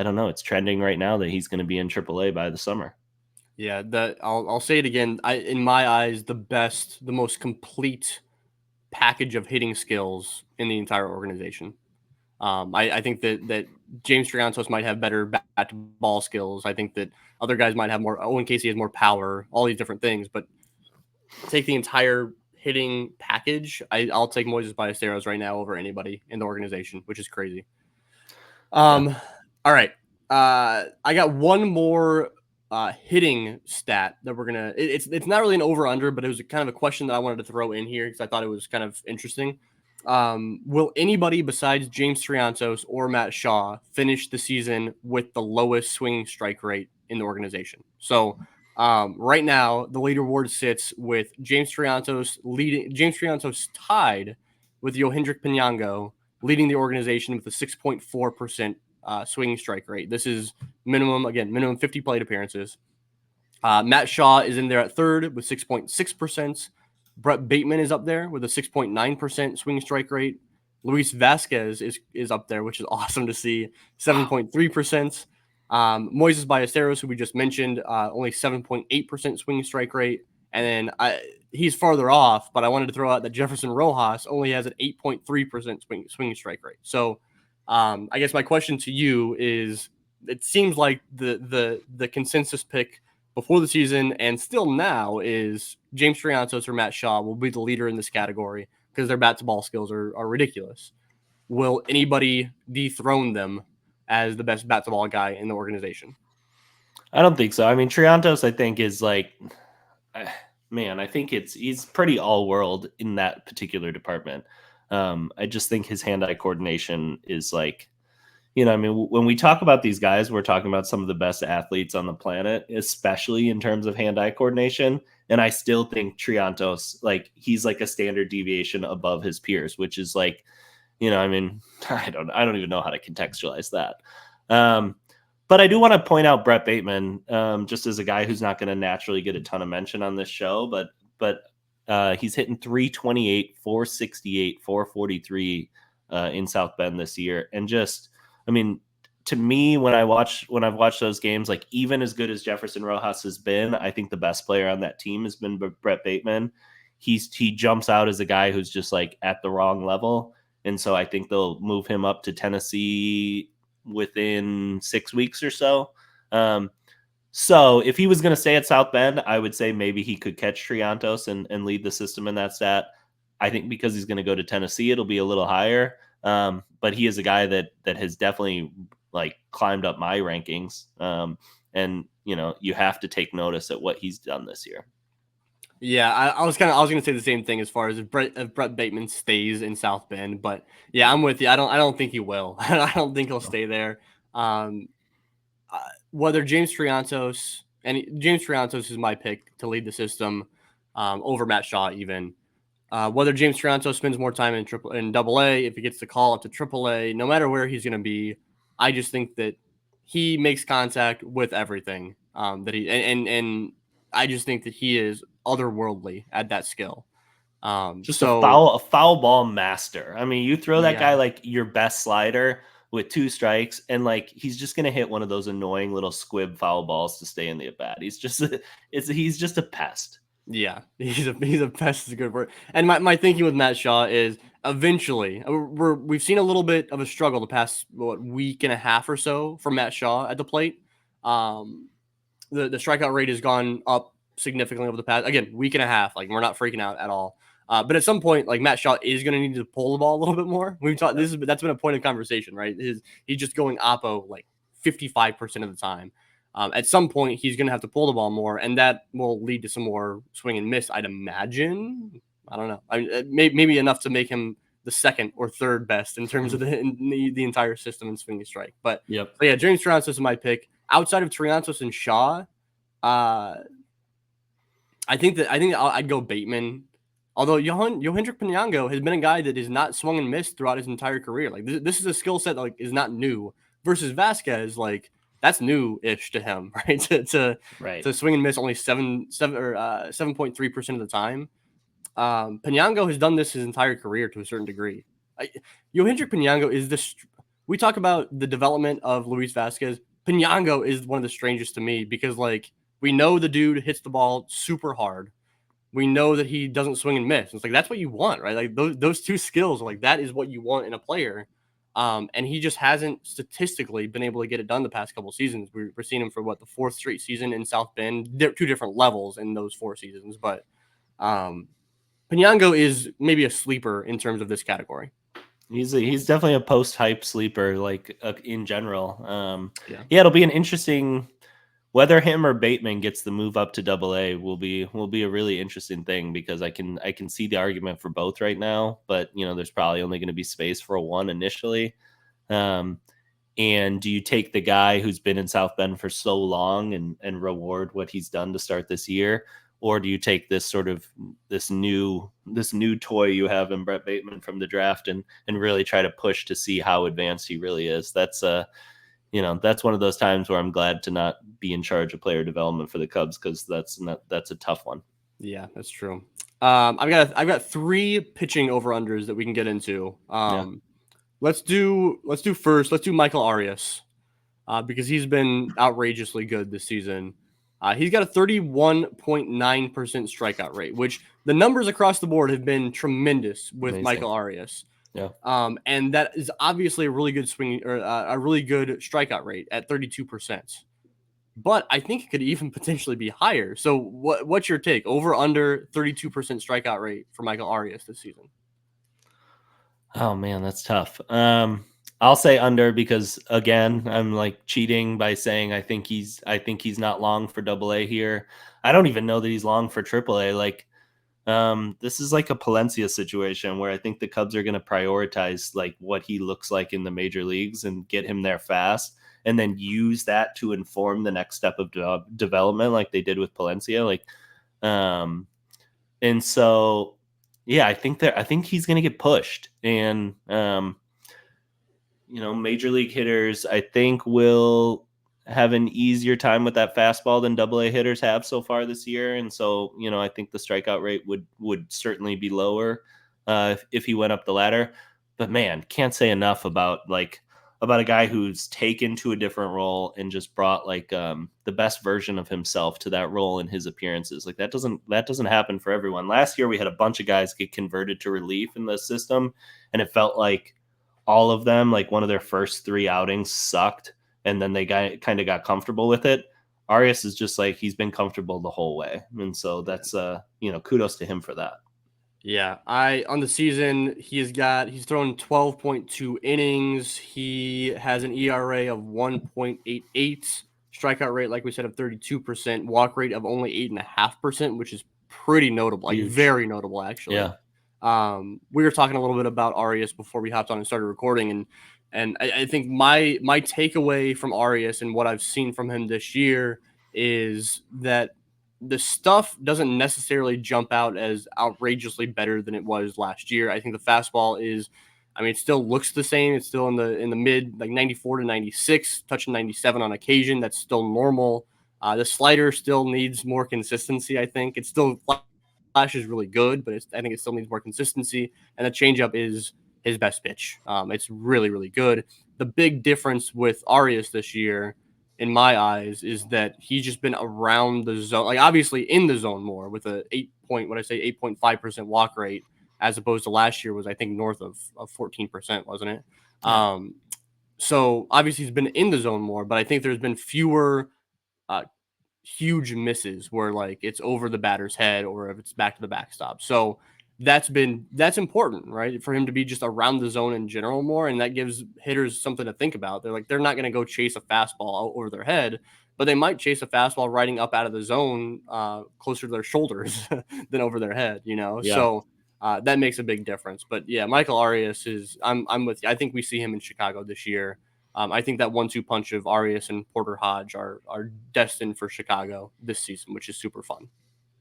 don't know. It's trending right now that he's going to be in AAA by the summer. Yeah, I'll say it again. In my eyes, the most complete package of hitting skills in the entire organization. I think that James Triantos might have better bat to ball skills. I think that other guys might have more. Owen Caissie has more power. All these different things, but take the entire hitting package. I'll take Moises Ballesteros right now over anybody in the organization, which is crazy. All right. I got one more hitting stat that we're gonna. It's not really an over under, but it was kind of a question that I wanted to throw in here because I thought it was kind of interesting. Will anybody besides James Triantos or Matt Shaw finish the season with the lowest swinging strike rate in the organization? So right now, the leaderboard sits with James Triantos leading. James Triantos tied with Yohendrick Pinango leading the organization with a 6.4% swinging strike rate. This is minimum 50 plate appearances. Matt Shaw is in there at third with 6.6%. Brett Bateman is up there with a 6.9% swing strike rate. Luis Vasquez is up there, which is awesome to see, 7.3%. Moises Ballesteros, who we just mentioned, only 7.8% swing strike rate. And then he's farther off, but I wanted to throw out that Jefferson Rojas only has an 8.3% swing strike rate. So I guess my question to you is, it seems like the consensus pick before the season and still now is James Triantos or Matt Shaw will be the leader in this category because their bat to ball skills are ridiculous. Will anybody dethrone them as the best bat to ball guy in the organization? I don't think so. I mean, Triantos, I think, is like, man, I think he's pretty all world in that particular department. I just think his hand-eye coordination is like, I mean, when we talk about these guys, we're talking about some of the best athletes on the planet, especially in terms of hand-eye coordination. And I still think Triantos, like, he's like a standard deviation above his peers, which is like, I mean, I don't even know how to contextualize that. But I do want to point out Brett Bateman, just as a guy who's not going to naturally get a ton of mention on this show, but he's hitting 328, 468, 443 in South Bend this year, and just, I mean, to me, when I've watched those games, like, even as good as Jefferson Rojas has been, I think the best player on that team has been Brett Bateman. He jumps out as a guy who's just like at the wrong level. And so I think they'll move him up to Tennessee within 6 weeks or so. So if he was going to stay at South Bend, I would say maybe he could catch Triantos and lead the system in that stat. I think because he's going to go to Tennessee, it'll be a little higher. But he is a guy that has definitely like climbed up my rankings. And you have to take notice at what he's done this year. Yeah, I was going to say the same thing as far as if Brett Bateman stays in South Bend, but yeah, I'm with you. I don't think he will. I don't think he'll stay there. Whether James Triantos is my pick to lead the system over Matt Shaw even. Whether James Triantos spends more time in Double A, if he gets the call up to Triple A, no matter where he's going to be, I just think that he makes contact with everything that he and I just think that he is otherworldly at that skill. Just a foul ball master. I mean, you throw that guy like your best slider with 2 strikes, and like he's just gonna hit one of those annoying little squib foul balls to stay in the at bat. He's just a pest. Yeah, he's a pest is a good word. And my thinking with Matt Shaw is eventually we've seen a little bit of a struggle the past week and a half or so for Matt Shaw at the plate. The strikeout rate has gone up significantly over the past week and a half. Like, we're not freaking out at all. But at some point, like, Matt Shaw is going to need to pull the ball a little bit more. We've talked that's been a point of conversation, right? He's just going oppo like 55% of the time. At some point, he's going to have to pull the ball more, and that will lead to some more swing and miss, I'd imagine. I don't know. Maybe enough to make him the second or third best in terms of the entire system in swing and strike. But yep. So yeah, James Triantos is my pick. Outside of Triantos and Shaw, I think I'd go Bateman. Although Yohendrick Pinango has been a guy that has not swung and missed throughout his entire career. Like, this is a skill set that, like, is not new. Versus Vasquez, like, that's new-ish to him, right? To swing and miss only 7.3% of the time. Pinango has done this his entire career to a certain degree. Yohendrick Pinango is this. We talk about the development of Luis Vasquez. Pinango is one of the strangest to me because, like, we know the dude hits the ball super hard. We know that he doesn't swing and miss. It's like, that's what you want, right? Like, those two skills, like, that is what you want in a player. And he just hasn't statistically been able to get it done the past couple of seasons. We're seeing him for the 4th straight season in South Bend. They're 2 different levels in those 4 seasons, but Pinango is maybe a sleeper in terms of this category. He's definitely a post-hype sleeper, like in general. Yeah, it'll be an interesting. whether him or Bateman gets the move up to Double A will be a really interesting thing, because I can see the argument for both right now, but there's probably only going to be space for a one initially. And do you take the guy who's been in South Bend for so long and reward what he's done to start this year? Or do you take this this new toy you have in Brett Bateman from the draft and really try to push to see how advanced he really is? That's that's one of those times where I'm glad to not be in charge of player development for the Cubs, because that's a tough one. Yeah, that's true. I've got 3 pitching over-unders that we can get into. Let's do Michael Arias, because he's been outrageously good this season. He's got a 31.9% strikeout rate, which the numbers across the board have been tremendous with Amazing. Michael Arias. Yeah. And that is obviously a really good swing, or a really good strikeout rate at 32%. But I think it could even potentially be higher. So what's your take? Over under 32% strikeout rate for Michael Arias this season? Oh man, that's tough. I'll say under, because again, I'm like cheating by saying I think he's not long for Double A here. I don't even know that he's long for Triple A. Like, this is like a Palencia situation where I think the Cubs are going to prioritize like what he looks like in the major leagues and get him there fast, and then use that to inform the next step of development, like they did with Palencia. Like, and so yeah, I think he's going to get pushed, and major league hitters I think will have an easier time with that fastball than Double A hitters have so far this year, and so I think the strikeout rate would certainly be lower if he went up the ladder. But man, can't say enough about a guy who's taken to a different role and just brought like the best version of himself to that role in his appearances. Like that doesn't happen for everyone. Last year we had a bunch of guys get converted to relief in the system, and it felt like all of them, like one of their first 3 outings sucked, and then they kind of got comfortable with it. Arias is just like, he's been comfortable the whole way, and so that's kudos to him for that. Yeah, on the season, he's thrown 12.2 innings. He has an ERA of 1.88, strikeout rate, like we said, of 32%, walk rate of only 8.5%, which is pretty notable, like Huge. very notable actually. Yeah. We were talking a little bit about Arias before we hopped on and started recording, and I think my takeaway from Arias and what I've seen from him this year is that the stuff doesn't necessarily jump out as outrageously better than it was last year. I think the fastball it still looks the same. It's still in the mid, like 94 to 96, touching 97 on occasion. That's still normal. The slider still needs more consistency. I think it still flashes really good, but I think it still needs more consistency. And the changeup is his best pitch. It's really, really good. The big difference with Arias this year, in my eyes, is that he's just been around the zone, like obviously in the zone more, with a 8.5% walk rate, as opposed to last year was, I think, north of 14%, wasn't it? Yeah. So obviously he's been in the zone more, but I think there's been fewer huge misses where like it's over the batter's head or if it's back to the backstop. So that's important, right? For him to be just around the zone in general more. And that gives hitters something to think about. They're not going to go chase a fastball over their head, but they might chase a fastball riding up out of the zone closer to their shoulders than over their head, Yeah. So that makes a big difference. But yeah, Michael Arias I'm with you. I think we see him in Chicago this year. I think that 1-2 punch of Arias and Porter Hodge are destined for Chicago this season, which is super fun.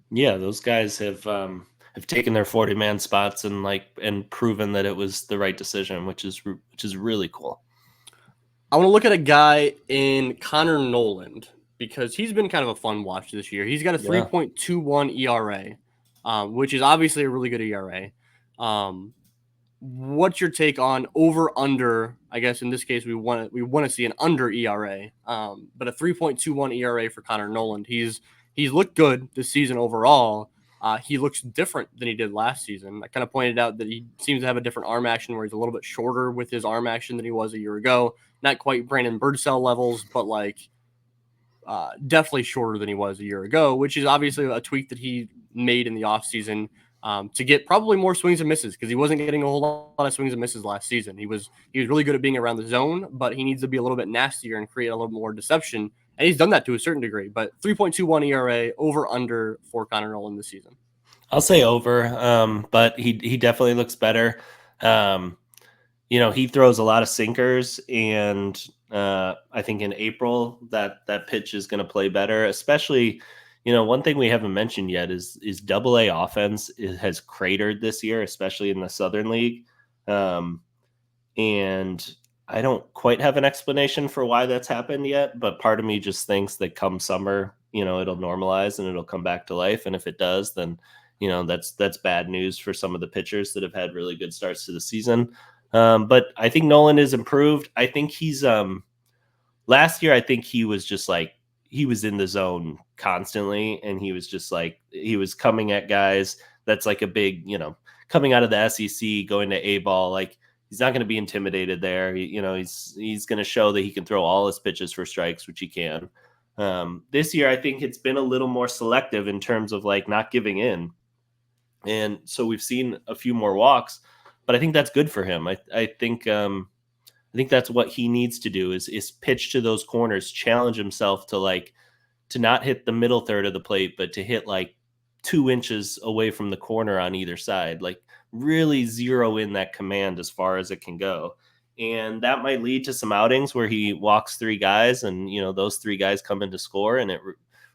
Yeah, those guys have taken their 40-man spots and proven that it was the right decision, which is really cool. I want to look at a guy in Connor Noland, because he's been kind of a fun watch this year. He's got a 3.21 ERA, which is obviously a really good ERA. What's your take on over under? I guess in this case we want to see an under ERA, but a 3.21 ERA for Connor Noland. He's looked good this season overall. He looks different than he did last season. I kind of pointed out that he seems to have a different arm action, where he's a little bit shorter with his arm action than he was a year ago. Not quite Brandon Birdsell levels, but definitely shorter than he was a year ago, which is obviously a tweak that he made in the offseason to get probably more swings and misses, because he wasn't getting a whole lot of swings and misses last season. He was really good at being around the zone, but he needs to be a little bit nastier and create a little more deception. and he's done that to a certain degree. But 3.21 ERA over under for Connor Noland this season. I'll say over, but he definitely looks better. He throws a lot of sinkers, and I think in April that pitch is going to play better. Especially, one thing we haven't mentioned yet is Double-A offense has cratered this year, especially in the Southern League, and I don't quite have an explanation for why that's happened yet. But part of me just thinks that come summer, it'll normalize and it'll come back to life, and if it does, then that's bad news for some of the pitchers that have had really good starts to the season. But I think Nolan is improved. I think he's last year, I think he was just like, he was in the zone constantly, and he was just like, he was coming at guys. That's like a big, coming out of the SEC, going to A-ball, like he's not going to be intimidated there. He's going to show that he can throw all his pitches for strikes, which he can. This year, I think it's been a little more selective in terms of like not giving in. And so we've seen a few more walks, but I think that's good for him. I think that's what he needs to do is pitch to those corners, challenge himself to not hit the middle third of the plate, but to hit like 2 inches away from the corner on either side, like really zero in that command as far as it can go. And that might lead to some outings where he walks 3 guys and, those 3 guys come in to score, and it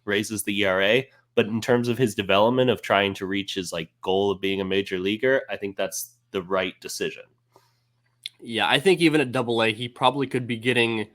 raises the ERA. But in terms of his development of trying to reach his like goal of being a major leaguer, I think that's the right decision. Yeah, I think even at Double-A, he probably could be getting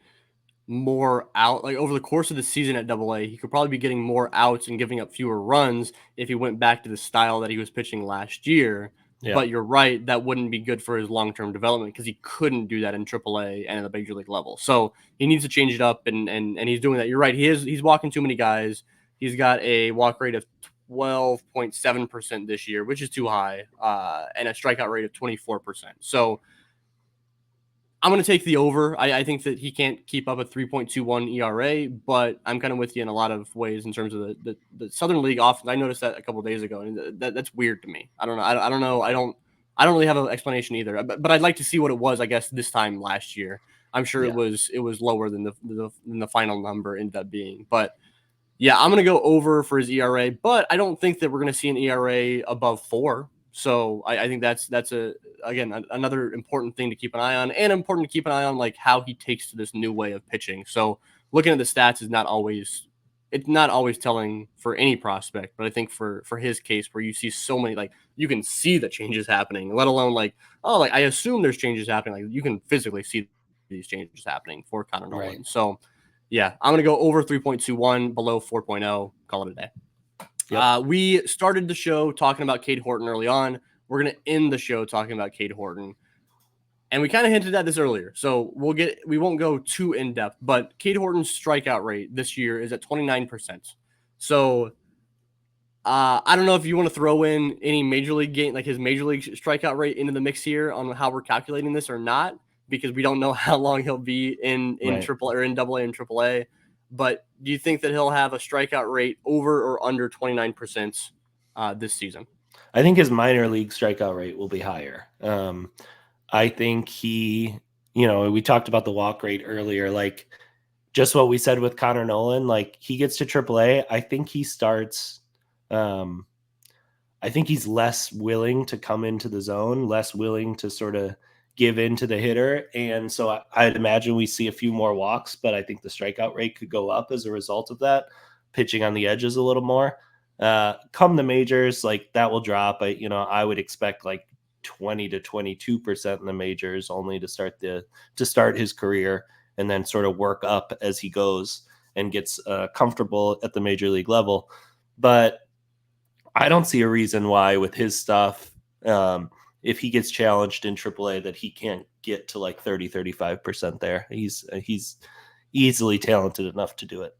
more out. Like over the course of the season at Double-A, he could probably be getting more outs and giving up fewer runs if he went back to the style that he was pitching last year. Yeah. But you're right, that wouldn't be good for his long-term development because he couldn't do that in AAA and at the major league level. So he needs to change it up, and he's doing that. You're right. He's walking too many guys. He's got a walk rate of 12.7% this year, which is too high, and a strikeout rate of 24%. So I'm going to take the over. I think that he can't keep up a 3.21 ERA, but I'm kind of with you in a lot of ways in terms of the Southern League offense. I noticed that a couple of days ago, and that's weird to me. I don't know. I don't know. I don't really have an explanation either. But I'd like to see what it was, I guess, this time last year. I'm sure it was lower than the final number ended up being. But yeah, I'm going to go over for his ERA, but I don't think that we're going to see an ERA above 4. So I think that's another important thing to keep an eye on, and important to keep an eye on like how he takes to this new way of pitching. So looking at the stats is not always telling for any prospect, but I think for his case, where you see so many, like you can see the changes happening, let alone like I assume there's changes happening, like you can physically see these changes happening for Connor Noland. Right. So yeah, I'm gonna go over 3.21, below 4.0. Call it a day. Yep. We started the show talking about Cade Horton early on. We're going to end the show talking about Cade Horton. And we kind of hinted at this earlier, so we won't go too in depth, but Cade Horton's strikeout rate this year is at 29%. So I don't know if you want to throw in any major league game, like his major league strikeout rate into the mix here on how we're calculating this or not, because we don't know how long he'll be in Right. Triple or in Double-A and Triple-A. But do you think that he'll have a strikeout rate over or under 29% this season? I think his minor league strikeout rate will be higher. I think we talked about the walk rate earlier, like just what we said with Connor Noland, like he gets to AAA. I think he starts, I think he's less willing to come into the zone, less willing to sort of give in to the hitter. And so I'd imagine we see a few more walks, but I think the strikeout rate could go up as a result of that, pitching on the edges a little more. Come the majors, like that will drop. I would expect like 20 to 22% in the majors only to start his career, and then sort of work up as he goes and gets comfortable at the major league level. But I don't see a reason why with his stuff, if he gets challenged in AAA, that he can't get to like 30, 35% there. He's easily talented enough to do it.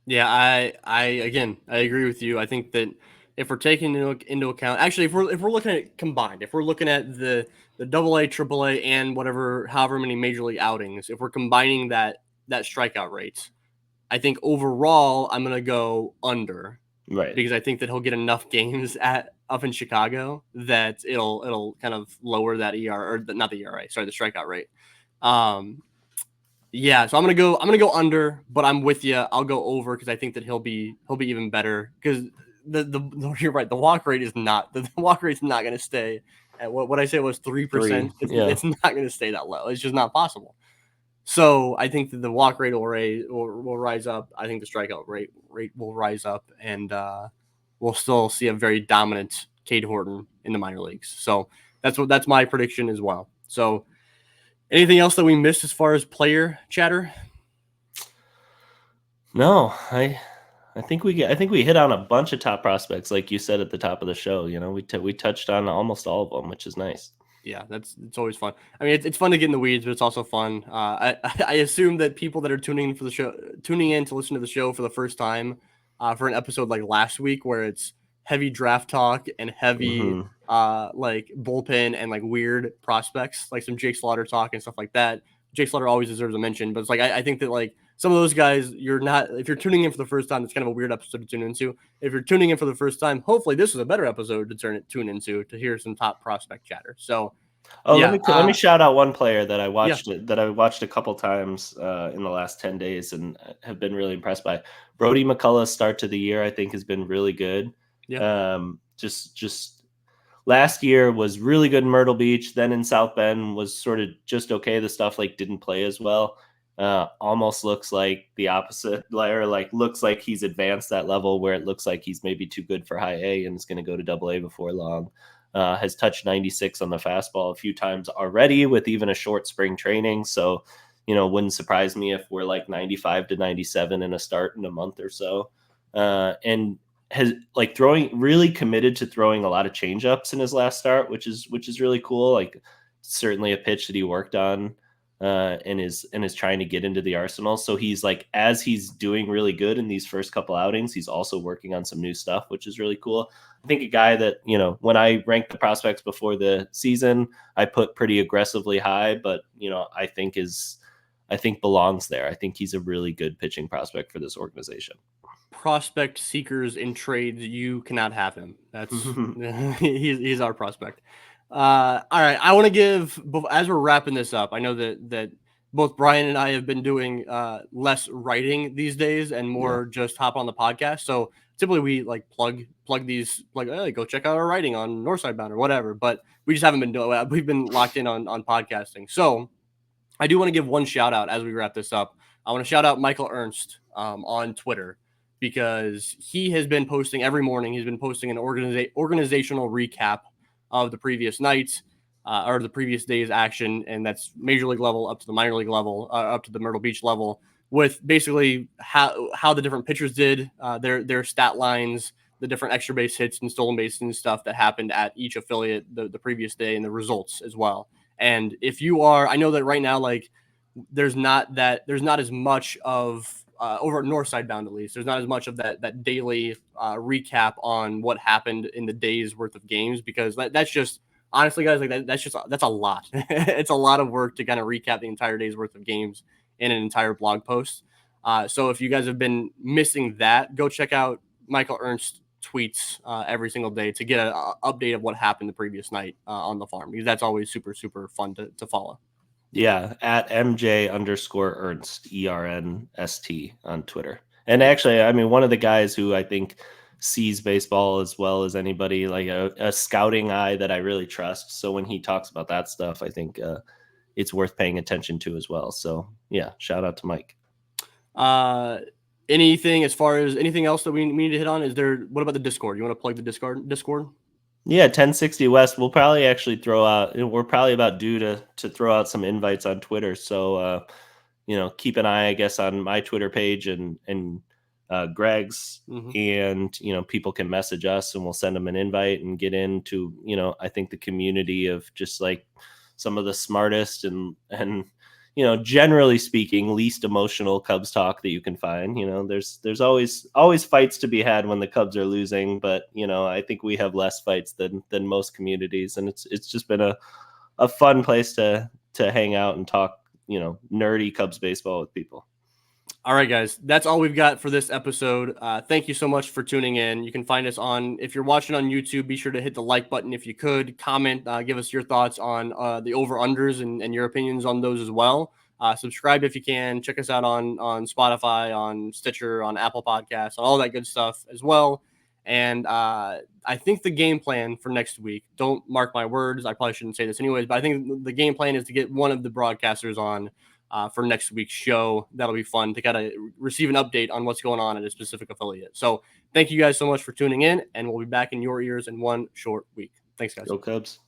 Yeah, I agree with you. I think that if we're taking into account, actually, if we're looking at it combined, if we're looking at the Double-A, Triple-A, and however many major league outings, if we're combining that strikeout rate, I think overall I'm gonna go under, right? Because I think that he'll get enough games up in Chicago that it'll kind of lower that ER, or not the ERA, sorry, the strikeout rate. Yeah, so I'm gonna go under, but I'm with you. I'll go over because I think that he'll be even better because you're right. The walk rate is not the walk rate's not gonna stay at what I said was 3%. 3, yeah. It's not gonna stay that low. It's just not possible. So I think that the walk rate will rise up. I think the strikeout rate will rise up, and we'll still see a very dominant Cade Horton in the minor leagues. So that's my prediction as well. So anything else that we missed as far as player chatter? No, I think we hit on a bunch of top prospects, like you said at the top of the show. You know, we touched on almost all of them, which is nice. Yeah, it's always fun. I mean, it's fun to get in the weeds, but it's also fun. I assume that people that are tuning in to listen to the show for the first time, for an episode like last week where it's heavy draft talk and heavy like bullpen and like weird prospects, like some Jake Slaughter talk and stuff like that. Jake Slaughter always deserves a mention, but it's like I think that like some of those guys, if you're tuning in for the first time, it's kind of a weird episode to tune into. If you're tuning in for the first time, hopefully this is a better episode to tune into to hear some top prospect chatter. So, yeah, let me shout out one player that I watched yeah. that I watched a couple times in the last 10 days and have been really impressed by. Brody McCullough's start to the year, I think, has been really good. Yeah. Just last year was really good in Myrtle Beach. Then in South Bend was sort of just okay. The stuff like didn't play as well. Almost looks like the opposite, or like looks like he's advanced that level where it looks like he's maybe too good for high A and is going to go to double A before long. Has touched 96 on the fastball a few times already with even a short spring training. So, you know, wouldn't surprise me if we're like 95 to 97 in a start in a month or so. And has like really committed to throwing a lot of changeups in his last start, which is really cool. Like certainly a pitch that he worked on and is trying to get into the arsenal. So he's like, as he's doing really good in these first couple outings, he's also working on some new stuff, which is really cool. I think a guy that, you know, when I ranked the prospects before the season, I put pretty aggressively high, but you know, I think belongs there. I think he's a really good pitching prospect for this organization. Prospect seekers in trades, you cannot have him. That's he's our prospect. All right, I want to give, as we're wrapping this up, I know that both Bryan and I have been doing less writing these days and more just hop on the podcast. So typically we like plug these, like, hey, go check out our writing on Northside Bound or whatever. But we just haven't been doing that. We've been locked in on podcasting. So I do want to give one shout out as we wrap this up. I want to shout out Michael Ernst on Twitter because he has been posting every morning. He's been posting an organizational recap of the previous nights or the previous day's action, and that's major league level up to the minor league level, up to the Myrtle Beach level, with basically how the different pitchers did, their stat lines, the different extra base hits and stolen bases and stuff that happened at each affiliate the previous day, and the results as well. And if you are, I know that right now, like there's not as much of over at Northside Bound, at least, there's not as much of that daily recap on what happened in the day's worth of games, because that's just, honestly, guys, like that's a lot. It's a lot of work to kind of recap the entire day's worth of games in an entire blog post. So if you guys have been missing that, go check out Michael Ernst tweets every single day to get an update of what happened the previous night on the farm, because that's always super, super fun to follow. Yeah, at MJ_Ernst, ERNST on Twitter. And actually, I mean, one of the guys who I think sees baseball as well as anybody, like a scouting eye that I really trust. So when he talks about that stuff, I think it's worth paying attention to as well. So yeah, shout out to Mike. Anything else that we need to hit on? What about the Discord? You want to plug the Discord? Yeah, 1060 West. We'll probably actually we're probably about due to throw out some invites on Twitter. So, you know, keep an eye, I guess, on my Twitter page and Greg's, and, you know, people can message us and we'll send them an invite and get into, you know, I think the community of just like some of the smartest and, you know, generally speaking, least emotional Cubs talk that you can find. You know, there's always fights to be had when the Cubs are losing, but, you know, I think we have less fights than most communities, and it's just been a fun place to hang out and talk, you know, nerdy Cubs baseball with people. All right, guys, that's all we've got for this episode. Thank you so much for tuning in. You can find us if you're watching on YouTube, be sure to hit the like button if you could. Comment, give us your thoughts on the over-unders and your opinions on those as well. Subscribe if you can. Check us out on Spotify, on Stitcher, on Apple Podcasts, on all that good stuff as well. And I think the game plan for next week, don't mark my words, I probably shouldn't say this anyways, but I think the game plan is to get one of the broadcasters on for next week's show. That'll be fun to kind of receive an update on what's going on at a specific affiliate. So thank you guys so much for tuning in, and we'll be back in your ears in one short week. Thanks, guys. Go Cubs.